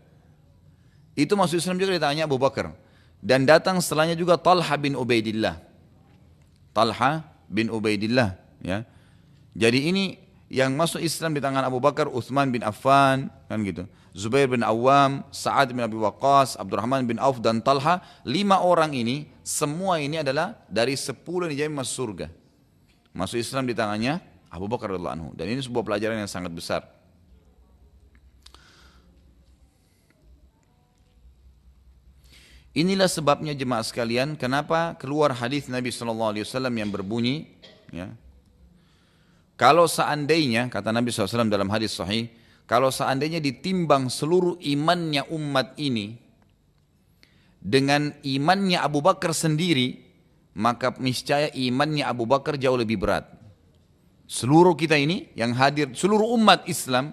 Itu masuk Islam juga di tangannya Abu Bakar. Dan datang setelahnya juga Talha bin Ubaidillah. Talha bin Ubaidillah ya. Jadi ini yang masuk Islam di tangan Abu Bakar, Utsman bin Affan, kan gitu. Zubair bin Awam, Sa'ad bin Abi Waqqas, Abdurrahman bin Auf, dan Talha. 5 orang ini, semua ini adalah dari 10 yang dijamin masuk surga. Masuk Islam di tangannya Abu Bakar radhiyallahu anhu. Dan ini sebuah pelajaran yang sangat besar. Inilah sebabnya jemaah sekalian, kenapa keluar hadis Nabi SAW yang berbunyi, ya, kalau seandainya, kata Nabi SAW dalam hadis sahih, kalau seandainya ditimbang seluruh imannya umat ini dengan imannya Abu Bakar sendiri, maka niscaya imannya Abu Bakar jauh lebih berat. Seluruh kita ini yang hadir, seluruh umat Islam,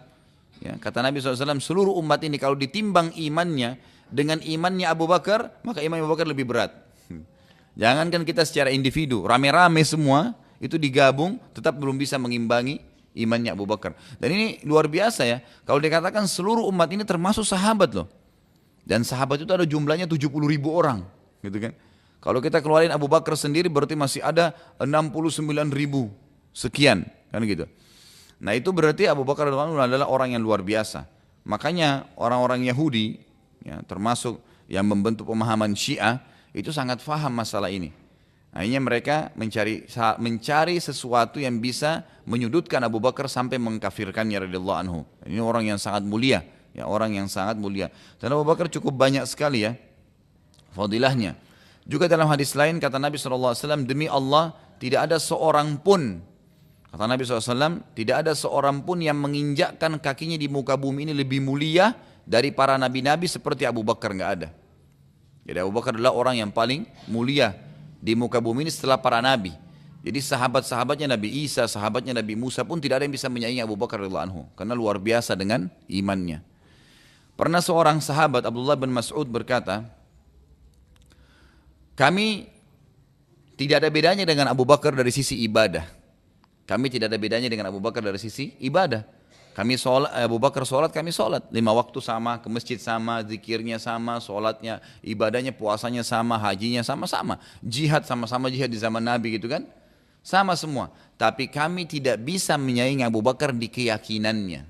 ya, kata Nabi SAW, seluruh umat ini kalau ditimbang imannya dengan imannya Abu Bakar, maka iman Abu Bakar lebih berat. Jangankan kita secara individu, rame-rame semua, itu digabung, tetap belum bisa mengimbangi imannya Abu Bakar. Dan ini luar biasa ya, kalau dikatakan seluruh umat ini termasuk sahabat loh. Dan sahabat itu ada jumlahnya 70.000 orang, gitu kan. Kalau kita keluarin Abu Bakar sendiri berarti masih ada 69.000 sekian, kan gitu. Nah itu berarti Abu Bakar adalah orang yang luar biasa. Makanya orang-orang Yahudi, ya, termasuk yang membentuk pemahaman Syiah, itu sangat faham masalah ini. Akhirnya mereka mencari sesuatu yang bisa menyudutkan Abu Bakar sampai mengkafirkannya radhiyallahu anhu. Ini orang yang sangat mulia, ya, orang yang sangat mulia. Dan Abu Bakar cukup banyak sekali ya fadilahnya. Juga dalam hadis lain kata Nabi SAW, demi Allah tidak ada seorang pun, kata Nabi SAW, tidak ada seorang pun yang menginjakkan kakinya di muka bumi ini lebih mulia dari para nabi-nabi seperti Abu Bakar, nggak ada. Jadi Abu Bakar adalah orang yang paling mulia di muka bumi ini setelah para nabi. Jadi sahabat-sahabatnya Nabi Isa, sahabatnya Nabi Musa pun tidak ada yang bisa menyaingi Abu Bakar radhiyallahu anhu karena luar biasa dengan imannya. Pernah seorang sahabat Abdullah bin Mas'ud berkata, kami tidak ada bedanya dengan Abu Bakar dari sisi ibadah. Kami tidak ada bedanya dengan Abu Bakar dari sisi ibadah. Kami sholat, Abu Bakar sholat, kami sholat 5 waktu sama, ke masjid sama, zikirnya sama, sholatnya, ibadahnya, puasanya sama, hajinya sama-sama, jihad sama-sama jihad di zaman Nabi gitu kan, sama semua. Tapi kami tidak bisa menyaingi Abu Bakar di keyakinannya,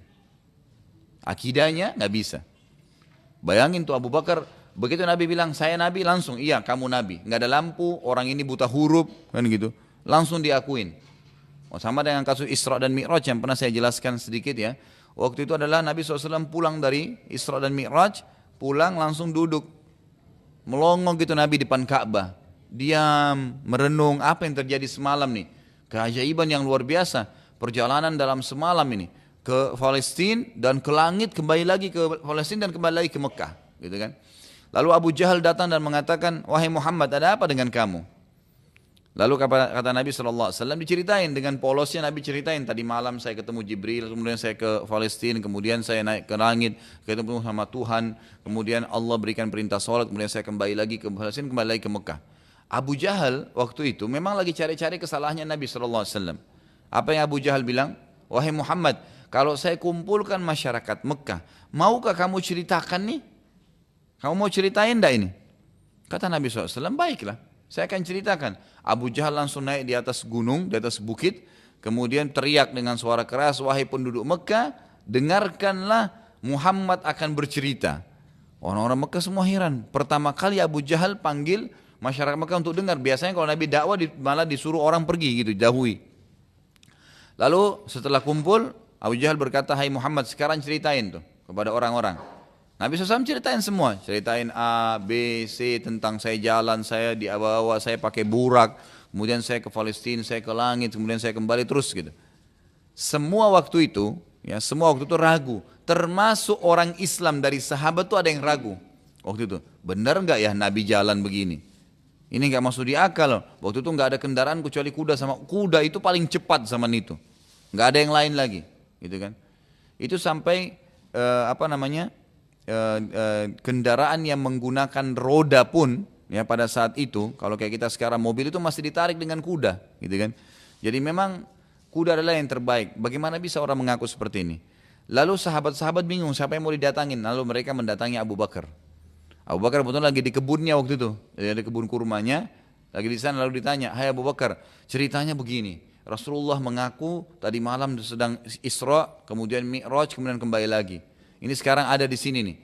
akidahnya nggak bisa. Bayangin tuh Abu Bakar, begitu Nabi bilang saya Nabi, langsung iya kamu Nabi, nggak ada lampu, orang ini buta huruf kan gitu, langsung diakuin. Sama dengan kasus Isra dan Mi'raj yang pernah saya jelaskan sedikit ya. Waktu itu adalah Nabi SAW pulang dari Isra dan Mi'raj, pulang langsung duduk, melongo gitu Nabi di depan Ka'bah, diam, merenung apa yang terjadi semalam nih. Keajaiban yang luar biasa, perjalanan dalam semalam ini ke Palestina dan ke langit, kembali lagi ke Palestina dan kembali lagi ke Mekah, gitu kan. Lalu Abu Jahal datang dan mengatakan, wahai Muhammad, ada apa dengan kamu? Lalu kata Nabi SAW, diceritain dengan polosnya, Nabi ceritain, tadi malam saya ketemu Jibril, kemudian saya ke Palestina, kemudian saya naik ke langit, ketemu sama Tuhan, kemudian Allah berikan perintah sholat, kemudian saya kembali lagi ke Palestina, kembali lagi ke Mekah. Abu Jahal waktu itu memang lagi cari-cari kesalahannya Nabi SAW. Apa yang Abu Jahal bilang? Wahai Muhammad, kalau saya kumpulkan masyarakat Mekah, maukah kamu ceritakan nih? Kamu mau ceritain enggak ini? Kata Nabi SAW, baiklah, saya akan ceritakan. Abu Jahal langsung naik di atas gunung, di atas bukit, kemudian teriak dengan suara keras, wahai penduduk Mekah, dengarkanlah Muhammad akan bercerita. Orang-orang Mekah semua heran. Pertama kali Abu Jahal panggil masyarakat Mekah untuk dengar. Biasanya kalau Nabi dakwah malah disuruh orang pergi gitu, jauhi. Lalu setelah kumpul, Abu Jahal berkata, hai Muhammad, sekarang ceritain tuh kepada orang-orang. Nabi SAW ceritain semua, ceritain A, B, C tentang saya jalan, saya di bawah, saya pakai burak, kemudian saya ke Palestina, saya ke langit, kemudian saya kembali terus gitu. Semua waktu itu, ya semua waktu itu ragu, termasuk orang Islam dari sahabat tuh ada yang ragu. Waktu itu, benar nggak ya Nabi jalan begini? Ini nggak masuk di akal. Waktu itu nggak ada kendaraan kecuali kuda, sama kuda itu paling cepat zaman itu, nggak ada yang lain lagi, gitu kan? Itu sampai kendaraan yang menggunakan roda pun ya pada saat itu, kalau kayak kita sekarang mobil itu masih ditarik dengan kuda, gitu kan. Jadi memang kuda adalah yang terbaik. Bagaimana bisa orang mengaku seperti ini? Lalu sahabat-sahabat bingung siapa yang mau didatangin. Lalu mereka mendatangi Abu Bakar. Abu Bakar betul lagi di kebunnya waktu itu, jadi ada kebun kurmanya, lagi di sana. Lalu ditanya, hai Abu Bakar, ceritanya begini. Rasulullah mengaku tadi malam sedang Isra, kemudian Mi'raj, kemudian kembali lagi. Ini sekarang ada di sini nih,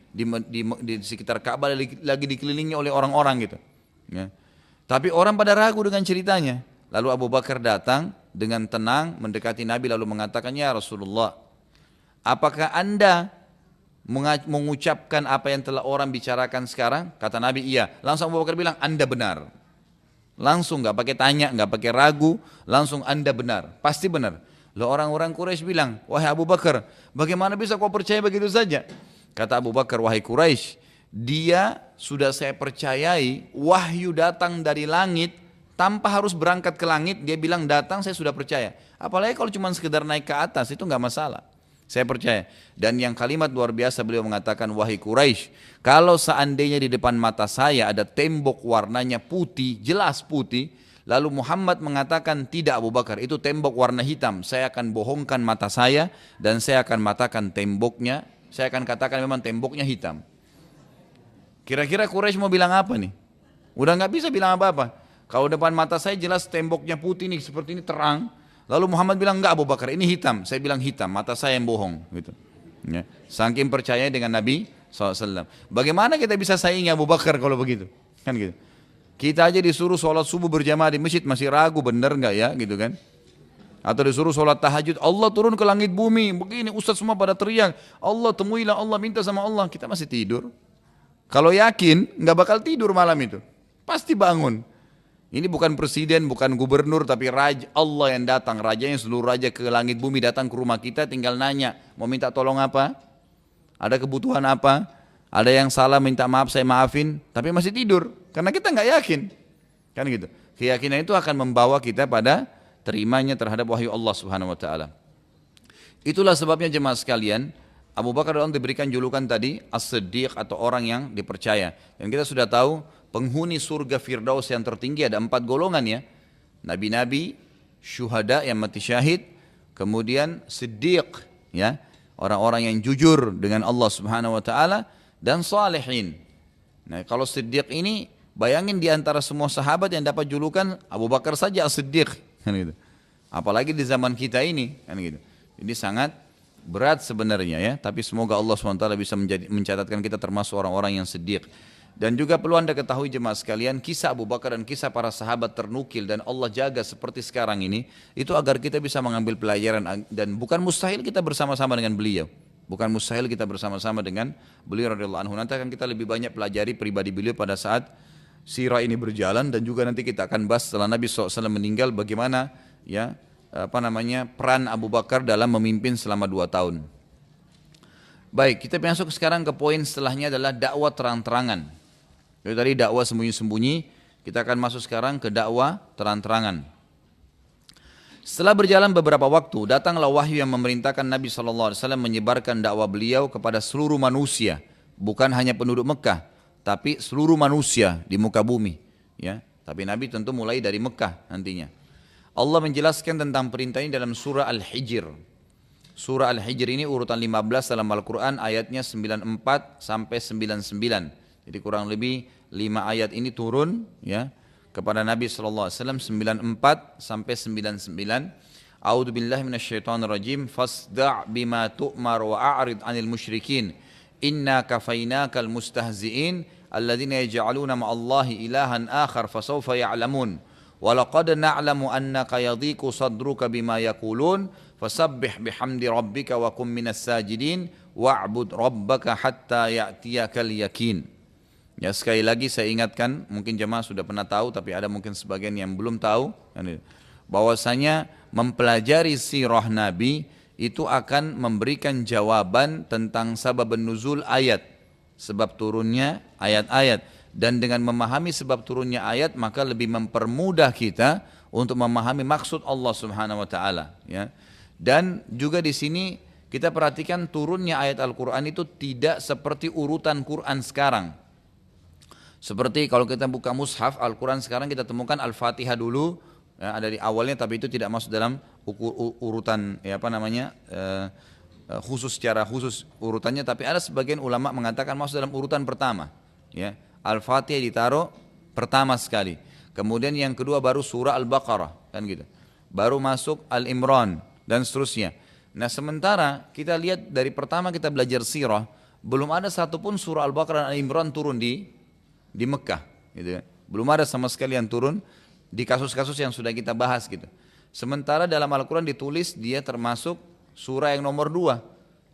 di sekitar Ka'bah lagi dikelilingi oleh orang-orang gitu. Ya. Tapi orang pada ragu dengan ceritanya. Lalu Abu Bakar datang dengan tenang mendekati Nabi lalu mengatakan, ya Rasulullah, apakah Anda mengucapkan apa yang telah orang bicarakan sekarang? Kata Nabi, iya. Langsung Abu Bakar bilang, Anda benar. Langsung, nggak pakai tanya, nggak pakai ragu, langsung Anda benar, pasti benar. Lalu orang-orang Quraisy bilang, wahai Abu Bakar, bagaimana bisa kau percaya begitu saja? Kata Abu Bakar, wahai Quraisy, dia sudah saya percayai, wahyu datang dari langit, tanpa harus berangkat ke langit, dia bilang datang, saya sudah percaya. Apalagi kalau cuma sekedar naik ke atas, itu nggak masalah. Saya percaya. Dan yang kalimat luar biasa beliau mengatakan, wahai Quraisy, kalau seandainya di depan mata saya ada tembok warnanya putih, jelas putih, lalu Muhammad mengatakan tidak Abu Bakar, itu tembok warna hitam, saya akan bohongkan mata saya dan saya akan matakan temboknya, saya akan katakan memang temboknya hitam. Kira-kira Quraisy mau bilang apa nih? Udah nggak bisa bilang apa-apa. Kalau depan mata saya jelas temboknya putih nih, seperti ini terang. Lalu Muhammad bilang, enggak Abu Bakar, ini hitam. Saya bilang hitam, mata saya yang bohong. Gitu. Ya. Saking percaya dengan Nabi SAW. Bagaimana kita bisa saingi Abu Bakar kalau begitu? Kan gitu. Kita aja disuruh sholat subuh berjamaah di masjid, masih ragu bener enggak ya? Gitu kan. Atau disuruh sholat tahajud, Allah turun ke langit bumi. Begini, ustaz semua pada teriak. Allah temuilah Allah, minta sama Allah. Kita masih tidur. Kalau yakin, enggak bakal tidur malam itu. Pasti bangun. Ini bukan presiden, bukan gubernur, tapi raja Allah yang datang. Rajanya seluruh raja ke langit bumi datang ke rumah kita, tinggal nanya, mau minta tolong apa? Ada kebutuhan apa? Ada yang salah minta maaf, saya maafin, tapi masih tidur. Karena kita nggak yakin. Kan gitu. Keyakinan itu akan membawa kita pada terimanya terhadap wahyu Allah Subhanahu wa taala. Itulah sebabnya jemaah sekalian, Abu Bakar radhiyallahu anhu diberikan julukan tadi As-Siddiq atau orang yang dipercaya. Dan kita sudah tahu penghuni surga Firdaus yang tertinggi ada 4 golongan ya. Nabi-nabi, syuhada yang mati syahid, kemudian Siddiq ya, orang-orang yang jujur dengan Allah Subhanahu wa taala, dan salihin. Nah, kalau Siddiq ini bayangin di antara semua sahabat yang dapat julukan Abu Bakar saja As-Siddiq kan gitu. Apalagi di zaman kita ini kan gitu. Ini sangat berat sebenarnya ya, tapi semoga Allah SWT bisa mencatatkan kita termasuk orang-orang yang Siddiq. Dan juga perlu anda ketahui jemaah sekalian, kisah Abu Bakar dan kisah para sahabat ternukil dan Allah jaga seperti sekarang ini, itu agar kita bisa mengambil pelajaran. Dan bukan mustahil kita bersama-sama dengan beliau. Bukan mustahil kita bersama-sama dengan beliau radhiyallahu anhu. Nanti akan kita lebih banyak pelajari pribadi beliau pada saat sirah ini berjalan. Dan juga nanti kita akan bahas setelah Nabi SAW meninggal bagaimana ya peran Abu Bakar dalam memimpin selama 2 tahun. Baik, kita masuk sekarang ke poin setelahnya adalah dakwah terang-terangan. Jadi tadi dakwah sembunyi-sembunyi, kita akan masuk sekarang ke dakwah terang-terangan. Setelah berjalan beberapa waktu, datanglah wahyu yang memerintahkan Nabi SAW menyebarkan dakwah beliau kepada seluruh manusia, bukan hanya penduduk Mekah, tapi seluruh manusia di muka bumi. Ya, tapi Nabi tentu mulai dari Mekah nantinya. Allah menjelaskan tentang perintah ini dalam surah Al-Hijr. Surah Al-Hijr ini urutan 15 dalam Al-Quran, ayatnya 94 sampai 99. Jadi kurang lebih 5 ayat ini turun ya kepada Nabi SAW 94 sampai 99. A'udzu billahi minasyaitonir rajim. Fasda' bima tu'mar wa a'rid 'anil musyrikin. Inna kafainakal mustahzi'in alladzina yaj'aluna ma'allahi ilahan akhar fasawfa ya'lamun. Wa laqad na'lamu annaka yadhiqu sadruka bima yaqulun fasabbih bihamdi rabbika wa kum minas sajidin wa'bud rabbaka hatta ya'tiyakal yakin. Ya, sekali lagi saya ingatkan, mungkin jemaah sudah pernah tahu tapi ada mungkin sebagian yang belum tahu, bahwasanya mempelajari sirah Nabi itu akan memberikan jawaban tentang sabab nuzul ayat, sebab turunnya ayat-ayat, dan dengan memahami sebab turunnya ayat maka lebih mempermudah kita untuk memahami maksud Allah Subhanahu wa taala ya. Dan juga di sini kita perhatikan turunnya ayat Al-Qur'an itu tidak seperti urutan Quran sekarang. Seperti kalau kita buka mushaf Al-Quran sekarang kita temukan Al-Fatihah dulu ya, ada di awalnya, tapi itu tidak masuk dalam urutan khusus secara khusus urutannya, tapi ada sebagian ulama mengatakan masuk dalam urutan pertama ya. Al-Fatihah ditaruh pertama sekali, kemudian yang kedua baru surah Al-Baqarah kan gitu, baru masuk Al-Imran dan seterusnya. Nah sementara kita lihat dari pertama kita belajar sirah, belum ada satupun surah Al-Baqarah dan Al-Imran turun di Mekah gitu. Belum ada sama sekali yang turun di kasus-kasus yang sudah kita bahas gitu. Sementara dalam Al-Quran ditulis dia termasuk surah yang nomor 2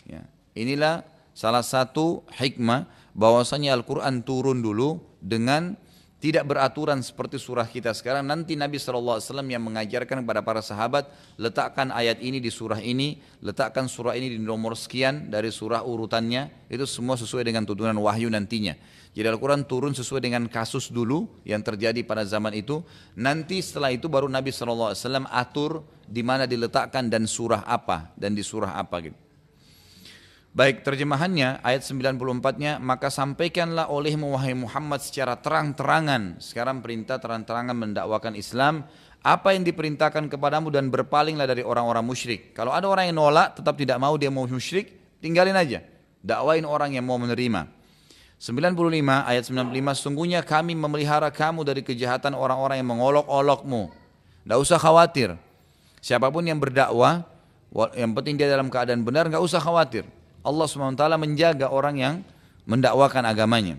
ya. Inilah salah satu hikmah bahwasanya Al-Quran turun dulu dengan tidak beraturan seperti surah kita sekarang. Nanti Nabi SAW yang mengajarkan kepada para sahabat, letakkan ayat ini di surah ini, letakkan surah ini di nomor sekian dari surah urutannya. Itu semua sesuai dengan tuntunan wahyu nantinya. Jadi Al-Quran turun sesuai dengan kasus dulu yang terjadi pada zaman itu. Nanti setelah itu baru Nabi SAW atur di mana diletakkan dan surah apa dan di surah apa gitu. Baik, terjemahannya ayat 94-nya, maka sampaikanlah olehmu wahai Muhammad secara terang-terangan. Sekarang perintah terang-terangan mendakwakan Islam, apa yang diperintahkan kepadamu dan berpalinglah dari orang-orang musyrik. Kalau ada orang yang nolak, tetap tidak mau, dia mau musyrik, tinggalin aja. Dakwain orang yang mau menerima. 95 ayat 95, sungguhnya kami memelihara kamu dari kejahatan orang-orang yang mengolok-olokmu. Tidak usah khawatir. Siapapun yang berdakwah, yang penting dia dalam keadaan benar, nggak usah khawatir. Allah SWT menjaga orang yang mendakwakan agamanya.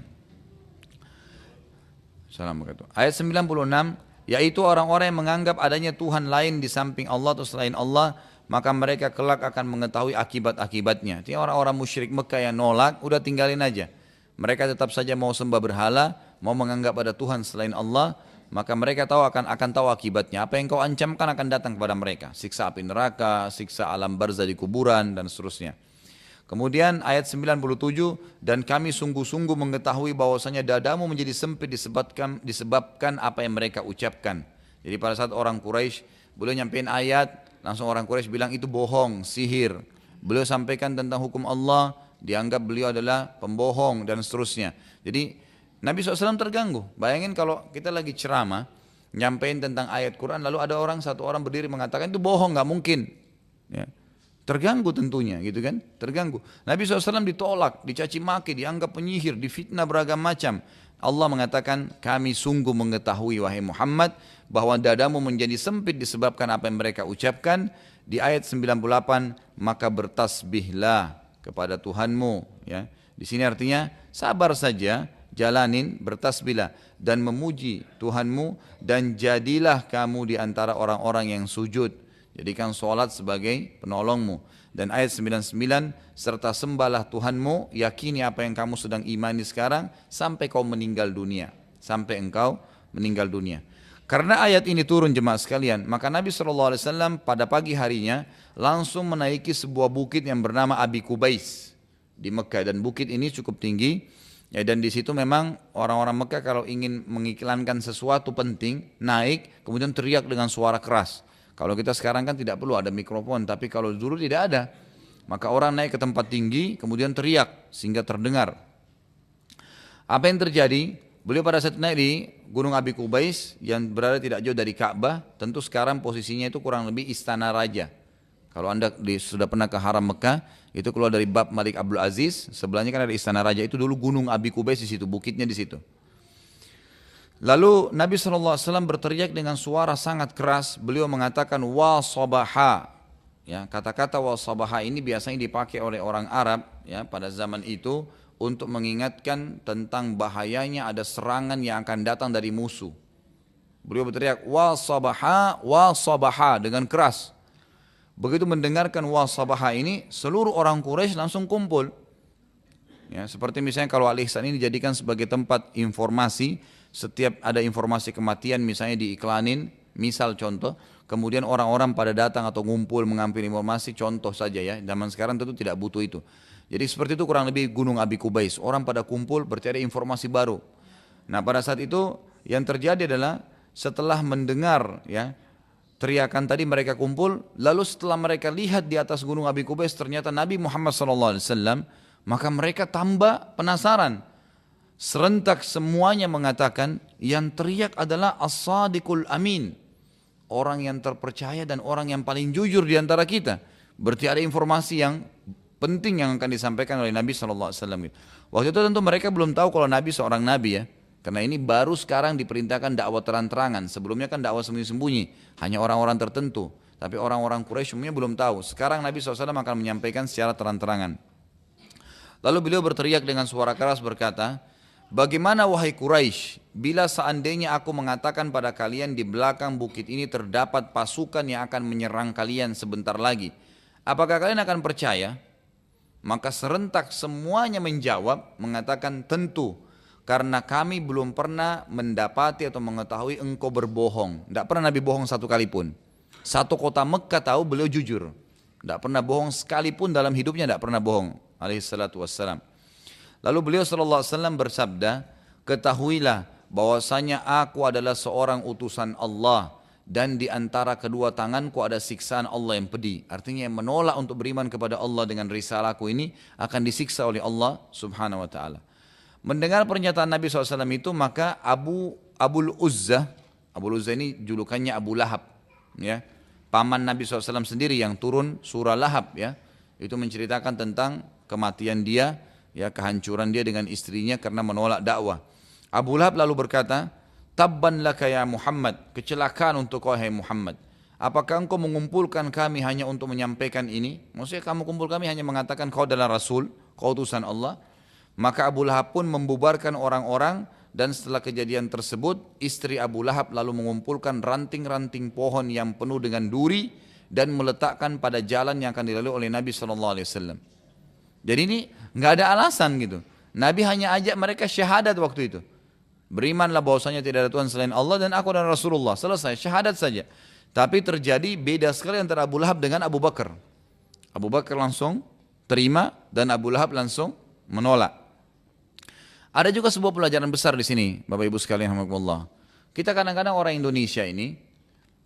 Assalamualaikum. Ayat 96, yaitu orang-orang yang menganggap adanya Tuhan lain di samping Allah atau selain Allah, maka mereka kelak akan mengetahui akibat-akibatnya. Ini orang-orang musyrik Mekah yang nolak, udah tinggalin aja. Mereka tetap saja mau sembah berhala, mau menganggap ada Tuhan selain Allah, maka mereka akan tahu akibatnya. Apa yang kau ancamkan akan datang kepada mereka. Siksa api neraka, siksa alam barzah di kuburan, dan seterusnya. Kemudian ayat 97, dan kami sungguh-sungguh mengetahui bahwasanya dadamu menjadi sempit disebabkan apa yang mereka ucapkan. Jadi pada saat orang Quraisy beliau nyampein ayat, langsung orang Quraisy bilang itu bohong, sihir. Beliau sampaikan tentang hukum Allah, dianggap beliau adalah pembohong dan seterusnya. Jadi Nabi SAW terganggu. Bayangin kalau kita lagi ceramah, nyampein tentang ayat Quran, lalu ada satu orang berdiri mengatakan itu bohong, nggak mungkin. Ya. Terganggu tentunya gitu kan, terganggu. Nabi SAW ditolak, dicaci maki, dianggap penyihir, difitnah beragam macam. Allah mengatakan, kami sungguh mengetahui wahai Muhammad bahwa dadamu menjadi sempit disebabkan apa yang mereka ucapkan. Di ayat 98, maka bertasbihlah kepada Tuhanmu. Ya. Di sini artinya sabar saja, jalanin, bertasbihlah dan memuji Tuhanmu, dan jadilah kamu di antara orang-orang yang sujud. Jadikan sholat sebagai penolongmu. Dan ayat 99, serta sembahlah Tuhanmu, yakini apa yang kamu sedang imani sekarang, sampai kau meninggal dunia. Sampai engkau meninggal dunia. Karena ayat ini turun jemaah sekalian, maka Nabi SAW pada pagi harinya langsung menaiki sebuah bukit yang bernama Abi Kubais di Mekah. Dan bukit ini cukup tinggi. Ya, dan di situ memang orang-orang Mekah kalau ingin mengiklankan sesuatu penting, naik kemudian teriak dengan suara keras. Kalau kita sekarang kan tidak perlu ada mikrofon, tapi kalau dulu tidak ada. Maka orang naik ke tempat tinggi, kemudian teriak sehingga terdengar. Apa yang terjadi? Beliau pada saat naik di Gunung Abi Kubais yang berada tidak jauh dari Ka'bah, tentu sekarang posisinya itu kurang lebih istana raja. Kalau anda sudah pernah ke Haram Mekah, itu keluar dari Bab Malik Abdul Aziz, sebelahnya kan ada istana raja, itu dulu Gunung Abi Kubais di situ, bukitnya di situ. Lalu Nabi SAW berteriak dengan suara sangat keras, beliau mengatakan wa sabaha. Ya, kata-kata wa sabaha ini biasanya dipakai oleh orang Arab ya, pada zaman itu untuk mengingatkan tentang bahayanya ada serangan yang akan datang dari musuh. Beliau berteriak wa sabaha dengan keras. Begitu mendengarkan wa sabaha ini, seluruh orang Quraisy langsung kumpul. Ya, seperti misalnya kalau Al-Ihsan ini dijadikan sebagai tempat informasi, setiap ada informasi kematian misalnya diiklanin, misal contoh, kemudian orang-orang pada datang atau ngumpul mengambil informasi, contoh saja ya, zaman sekarang tentu tidak butuh itu. Jadi seperti itu kurang lebih Gunung Abi Kubais, orang pada kumpul bercari informasi baru. Nah pada saat itu yang terjadi adalah setelah mendengar ya teriakan tadi mereka kumpul, lalu setelah mereka lihat di atas Gunung Abi Kubais ternyata Nabi Muhammad SAW, maka mereka tambah penasaran. Serentak semuanya mengatakan yang teriak adalah as-sadiqul amin, orang yang terpercaya dan orang yang paling jujur di antara kita. Berarti ada informasi yang penting yang akan disampaikan oleh Nabi SAW. Waktu itu tentu mereka belum tahu kalau Nabi seorang Nabi ya, karena ini baru sekarang diperintahkan dakwah terang-terangan. Sebelumnya kan dakwah sembunyi-sembunyi, hanya orang-orang tertentu. Tapi orang-orang Quraisy semuanya belum tahu. Sekarang Nabi SAW akan menyampaikan secara terang-terangan. Lalu beliau berteriak dengan suara keras berkata, bagaimana wahai Quraisy, bila seandainya aku mengatakan pada kalian di belakang bukit ini terdapat pasukan yang akan menyerang kalian sebentar lagi, apakah kalian akan percaya? Maka serentak semuanya menjawab, mengatakan tentu. Karena kami belum pernah mendapati atau mengetahui engkau berbohong. Tidak pernah Nabi bohong satu kali pun. Satu kota Mekah tahu beliau jujur. Tidak pernah bohong sekalipun dalam hidupnya, tidak pernah bohong. Alaihissalatu wassalam. Lalu beliau SAW bersabda, ketahuilah bahwasanya aku adalah seorang utusan Allah. Dan di antara kedua tanganku ada siksaan Allah yang pedih. Artinya yang menolak untuk beriman kepada Allah dengan risalahku ini akan disiksa oleh Allah subhanahu wa ta'ala. Mendengar pernyataan Nabi SAW itu, maka Abul Uzza ini julukannya Abu Lahab, ya, paman Nabi SAW sendiri yang turun surah Lahab, ya, itu menceritakan tentang kematian dia, ya, kehancuran dia dengan istrinya karena menolak dakwah. Abu Lahab lalu berkata, tabban laka ya Muhammad, kecelakaan untuk kau hai Muhammad. Apakah engkau mengumpulkan kami hanya untuk menyampaikan ini? Maksudnya kamu kumpul kami hanya mengatakan kau adalah Rasul, kau utusan Allah. Maka Abu Lahab pun membubarkan orang-orang, dan setelah kejadian tersebut istri Abu Lahab lalu mengumpulkan ranting-ranting pohon yang penuh dengan duri dan meletakkan pada jalan yang akan dilalui oleh Nabi SAW. Jadi ini nggak ada alasan gitu. Nabi hanya ajak mereka syahadat waktu itu. Berimanlah bahwasanya tidak ada Tuhan selain Allah dan aku dan Rasulullah. Selesai, syahadat saja. Tapi terjadi beda sekali antara Abu Lahab dengan Abu Bakar. Abu Bakar langsung terima dan Abu Lahab langsung menolak. Ada juga sebuah pelajaran besar di sini, Bapak Ibu sekalian rahimakumullah. Kita kadang-kadang orang Indonesia ini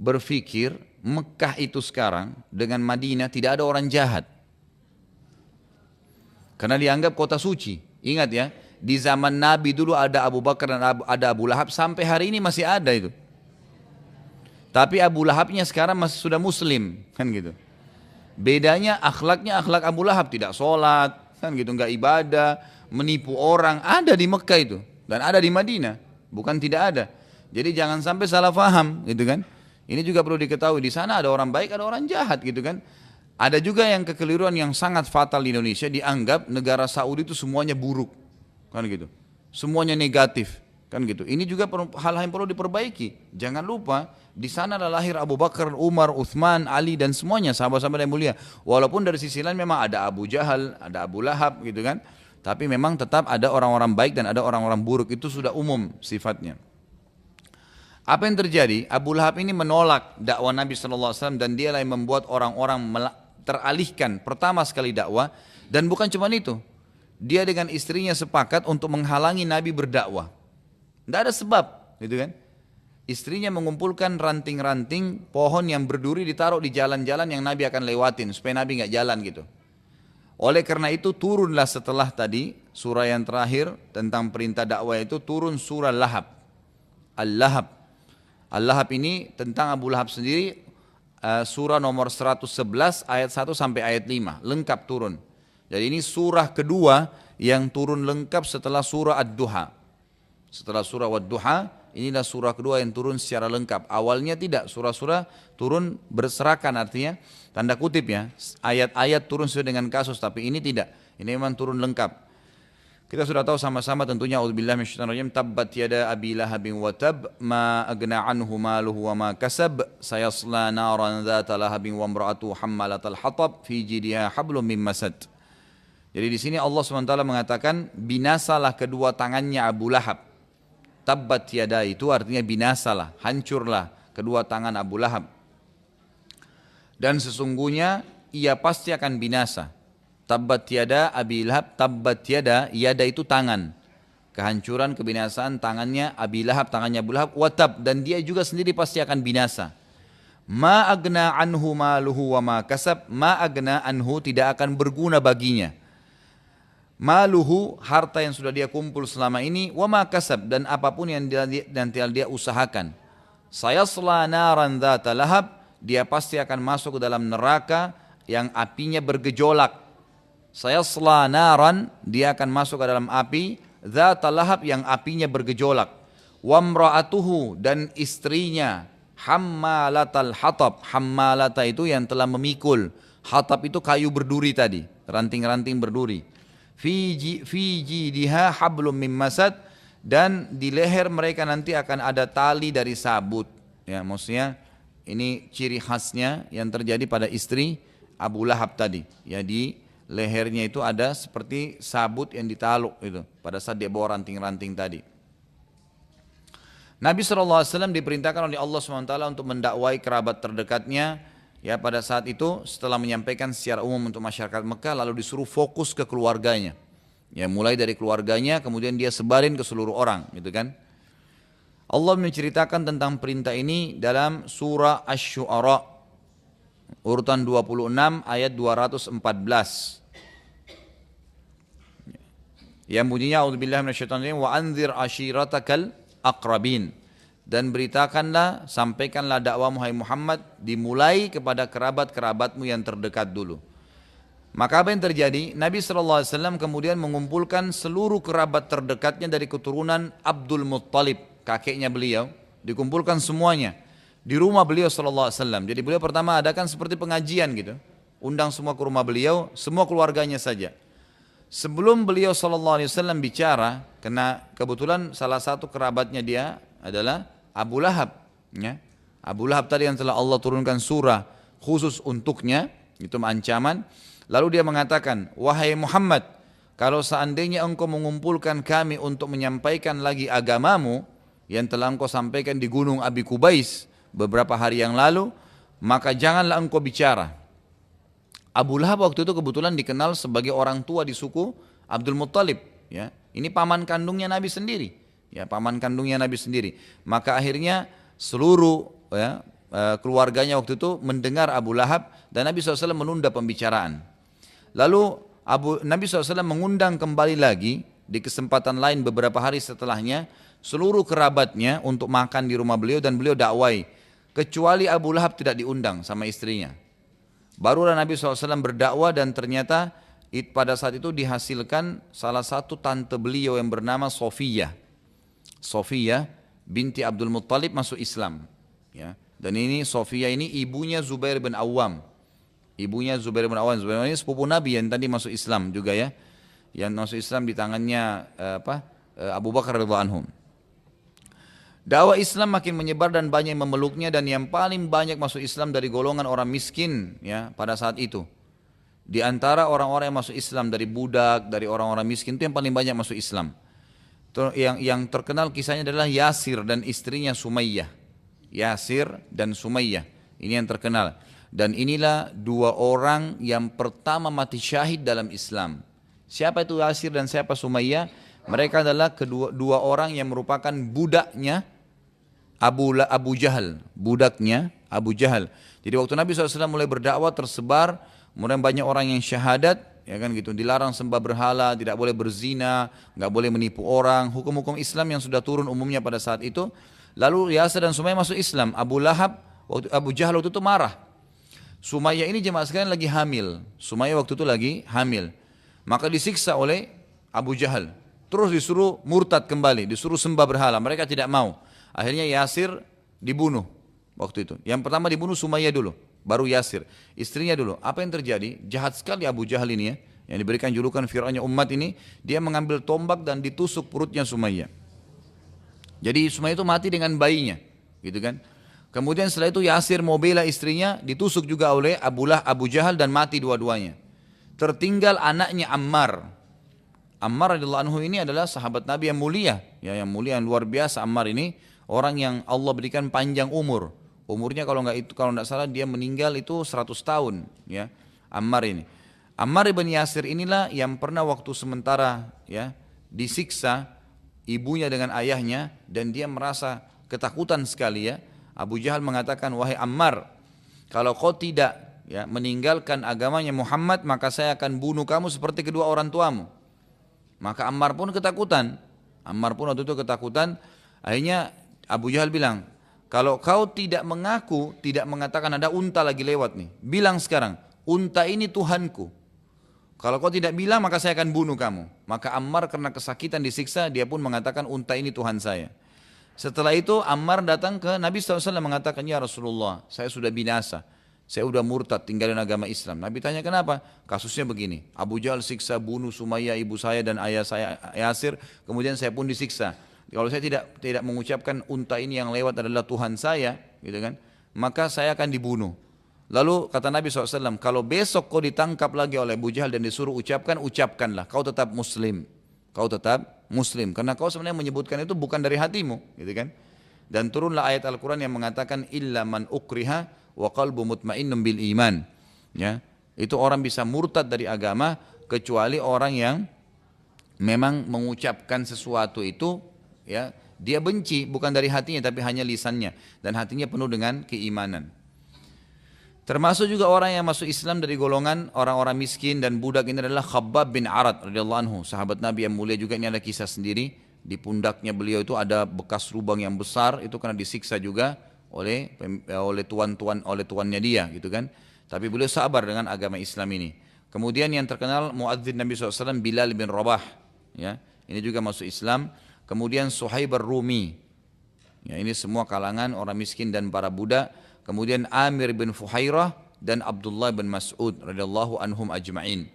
berpikir Mekah itu sekarang dengan Madinah tidak ada orang jahat. Karena dianggap kota suci. Ingat ya, di zaman Nabi dulu ada Abu Bakar dan ada Abu Lahab, sampai hari ini masih ada itu. Tapi Abu Lahabnya sekarang masih sudah muslim, kan gitu. Bedanya akhlaknya akhlak Abu Lahab, tidak sholat, kan gitu, nggak ibadah, menipu orang, ada di Mekah itu dan ada di Madinah, bukan tidak ada. Jadi jangan sampai salah faham, gitu kan. Ini juga perlu diketahui, di sana ada orang baik, ada orang jahat, gitu kan. Ada juga yang kekeliruan yang sangat fatal di Indonesia, dianggap negara Saudi itu semuanya buruk, kan gitu, semuanya negatif, kan gitu. Ini juga hal-hal yang perlu diperbaiki. Jangan lupa di sana adalah lahir Abu Bakar, Umar, Uthman, Ali dan semuanya sahabat-sahabat yang mulia. Walaupun dari sisi lain memang ada Abu Jahal, ada Abu Lahab, gitu kan. Tapi memang tetap ada orang-orang baik dan ada orang-orang buruk, itu sudah umum sifatnya. Apa yang terjadi? Abu Lahab ini menolak dakwah Nabi SAW dan dialah yang membuat orang-orang teralihkan pertama sekali dakwah. Dan bukan cuma itu, dia dengan istrinya sepakat untuk menghalangi Nabi berdakwah. Tidak ada sebab, gitu kan? Istrinya mengumpulkan ranting-ranting pohon yang berduri ditaruh di jalan-jalan yang Nabi akan lewatin supaya Nabi nggak jalan gitu. Oleh karena itu turunlah setelah tadi surah yang terakhir tentang perintah dakwah itu turun surah Lahab. Al-Lahab. Al-Lahab ini tentang Abu Lahab sendiri, surah nomor 111 ayat 1 sampai ayat 5, lengkap turun. Jadi ini surah kedua yang turun lengkap setelah surah Ad-Duha. Setelah surah Ad-Duha, inilah surah kedua yang turun secara lengkap. Awalnya tidak, surah-surah turun berserakan, artinya tanda kutip ya, ayat-ayat turun sesuai dengan kasus, tapi ini tidak. Ini memang turun lengkap. Kita sudah tahu sama-sama tentunya, auzubillahi minasyaitonir rajim, tabbat yada abi lahabin wa tab ma aghna anhu maluhu wa ma kasab sayasla naran dzata lahabin wa imra'atuhu hammalatal hatab fi jidha hablum min masad. Jadi di sini Allah SWT mengatakan binasalah kedua tangannya Abu Lahab. Tabbat yada itu artinya binasalah, hancurlah kedua tangan Abu Lahab. Dan sesungguhnya ia pasti akan binasa. Tabbat yada Abi Lahab, tabbat yada, yada itu tangan. Kehancuran, kebinasaan tangannya Abi Lahab, tangannya Abu Lahab, watab, dan dia juga sendiri pasti akan binasa. Ma agna anhu maluhu wa ma kasab, ma agna anhu tidak akan berguna baginya. Maluhu, harta yang sudah dia kumpul selama ini, wa ma kasab, dan apapun yang dia usahakan. Sayasla naran dzata lahab, dia pasti akan masuk ke dalam neraka yang apinya bergejolak. Sayasla naran, dia akan masuk ke dalam api dzata lahab yang apinya bergejolak. Wa imra'atuhu, dan istrinya hammalatal hatab. Hammalata itu yang telah memikul. Hatab itu kayu berduri tadi, ranting-ranting berduri. Fi jidha hablum min masad, dan di leher mereka nanti akan ada tali dari sabut. Ya, maksudnya ini ciri khasnya yang terjadi pada istri Abu Lahab tadi. Ya, di lehernya itu ada seperti sabut yang ditaluk itu pada saat dia bawa ranting-ranting tadi. Nabi SAW diperintahkan oleh Allah SWT untuk mendakwai kerabat terdekatnya ya pada saat itu setelah menyampaikan secara umum untuk masyarakat Mekah, lalu disuruh fokus ke keluarganya. Ya, mulai dari keluarganya kemudian dia sebarin ke seluruh orang gitu kan. Allah menceritakan tentang perintah ini dalam surah Asy-Syu'ara urutan 26 ayat 214. Yang bunyinya a'udzubillahi minasyaitonir rajim wa anzir ashiratakal aqrabin, dan beritakanlah, sampaikanlah dakwah Muhammad dimulai kepada kerabat-kerabatmu yang terdekat dulu. Maka apa yang terjadi? Nabi SAW kemudian mengumpulkan seluruh kerabat terdekatnya dari keturunan Abdul Muttalib, kakeknya beliau, dikumpulkan semuanya di rumah beliau SAW. Jadi beliau pertama adakan seperti pengajian gitu, undang semua ke rumah beliau, semua keluarganya saja. Sebelum beliau SAW bicara, karena kebetulan salah satu kerabatnya dia adalah Abu Lahab, ya. Abu Lahab tadi yang telah Allah turunkan surah khusus untuknya, itu ancaman. Lalu dia mengatakan, wahai Muhammad, kalau seandainya engkau mengumpulkan kami untuk menyampaikan lagi agamamu yang telah engkau sampaikan di gunung Abi Kubais beberapa hari yang lalu, maka janganlah engkau bicara. Abu Lahab waktu itu kebetulan dikenal sebagai orang tua di suku Abdul Muttalib, ya. Ini paman kandungnya Nabi sendiri, ya, paman kandungnya Nabi sendiri. Maka akhirnya seluruh ya, keluarganya waktu itu mendengar Abu Lahab, dan Nabi SAW menunda pembicaraan. Lalu Nabi SAW mengundang kembali lagi di kesempatan lain beberapa hari setelahnya seluruh kerabatnya untuk makan di rumah beliau, dan beliau dakwai. Kecuali Abu Lahab tidak diundang sama istrinya. Barulah Nabi SAW berdakwah, dan ternyata pada saat itu dihasilkan salah satu tante beliau yang bernama Sofiyah. Sofiyah binti Abdul Muttalib masuk Islam. Ya. Dan ini Sofiyah ini ibunya Zubair bin Awam. Ibunya Zubair bin Awam. Zubair ini sepupu Nabi yang tadi masuk Islam juga ya. Yang masuk Islam di tangannya Abu Bakar radhiyallahu anhum. Dakwah Islam makin menyebar dan banyak yang memeluknya, dan yang paling banyak masuk Islam dari golongan orang miskin ya pada saat itu. Di antara orang-orang yang masuk Islam dari budak, dari orang-orang miskin itu yang paling banyak masuk Islam. Yang terkenal kisahnya adalah Yasir dan istrinya Sumayyah. Yasir dan Sumayyah, ini yang terkenal. Dan inilah dua orang yang pertama mati syahid dalam Islam. Siapa itu Yasir dan siapa Sumayyah? Mereka adalah dua orang yang merupakan budaknya Abu Jahal, budaknya Abu Jahal. Jadi waktu Nabi SAW mulai berdakwah tersebar, kemudian banyak orang yang syahadat, ya kan gitu, dilarang sembah berhala, tidak boleh berzina, nggak boleh menipu orang, hukum-hukum Islam yang sudah turun umumnya pada saat itu. Lalu Yasir dan Sumayyah masuk Islam. Abu Jahal waktu itu marah. Sumayyah ini jemaah sekalian lagi hamil. Sumayyah waktu itu lagi hamil. Maka disiksa oleh Abu Jahal. Terus disuruh murtad kembali, disuruh sembah berhala. Mereka tidak mau. Akhirnya Yasir dibunuh waktu itu. Yang pertama dibunuh Sumayyah dulu, baru Yasir. Istrinya dulu. Apa yang terjadi? Jahat sekali Abu Jahal ini ya, yang diberikan julukan Fir'aunnya umat ini. Dia mengambil tombak dan ditusuk perutnya Sumayyah. Jadi Sumayyah itu mati dengan bayinya, gitu kan. Kemudian setelah itu Yasir mau bela istrinya, ditusuk juga oleh Abu Jahal dan mati dua-duanya. Tertinggal anaknya Ammar. Ammar radhiyallahu anhu ini adalah sahabat Nabi yang mulia, ya, yang mulia, yang luar biasa. Ammar ini orang yang Allah berikan panjang umur. Umurnya kalau tidak salah dia meninggal itu 100 tahun, ya. Ammar ini. Ammar ibn Yasir inilah yang pernah waktu sementara ya disiksa ibunya dengan ayahnya, dan dia merasa ketakutan sekali ya. Abu Jahal mengatakan, wahai Ammar, kalau kau tidak ya meninggalkan agamanya Muhammad, maka saya akan bunuh kamu seperti kedua orang tuamu. Maka Ammar pun ketakutan. Ammar pun waktu itu ketakutan. Akhirnya Abu Jahal bilang, kalau kau tidak mengaku, tidak mengatakan ada unta lagi lewat nih, bilang sekarang, unta ini Tuhanku. Kalau kau tidak bilang, maka saya akan bunuh kamu. Maka Ammar karena kesakitan disiksa, dia pun mengatakan unta ini Tuhan saya. Setelah itu Ammar datang ke Nabi SAW mengatakan, ya Rasulullah, saya sudah binasa. Saya sudah murtad, tinggalin agama Islam. Nabi tanya kenapa? Kasusnya begini, Abu Jahal siksa bunuh Sumayyah ibu saya dan ayah saya Yasir, kemudian saya pun disiksa. Kalau saya tidak mengucapkan unta ini yang lewat adalah Tuhan saya, gitu kan, maka saya akan dibunuh. Lalu kata Nabi SAW, kalau besok kau ditangkap lagi oleh Abu Jahal dan disuruh ucapkan, ucapkanlah, kau tetap muslim. Kau tetap muslim, karena kau sebenarnya menyebutkan itu bukan dari hatimu, gitu kan? Dan turunlah ayat Al-Quran yang mengatakan, illa man ukriha wa qalbu mutmainnun bil iman. Ya, itu orang bisa murtad dari agama, kecuali orang yang memang mengucapkan sesuatu itu, ya, dia benci, bukan dari hatinya, tapi hanya lisannya. Dan hatinya penuh dengan keimanan. Termasuk juga orang yang masuk Islam dari golongan orang-orang miskin dan budak ini adalah Khabbab bin Arad radhiyallahu anhu, sahabat Nabi yang mulia juga. Ini ada kisah sendiri, di pundaknya beliau itu ada bekas lubang yang besar, itu karena disiksa juga oleh tuannya dia, gitu kan. Tapi beliau sabar dengan agama Islam ini. Kemudian yang terkenal muadzin Nabi SAW Bilal bin Rabah, ya, ini juga masuk Islam. Kemudian Suhaib ar-Rumi, ya, ini semua kalangan orang miskin dan para budak. Kemudian Amir bin Fuhairah dan Abdullah bin Mas'ud radhiyallahu anhum ajma'in.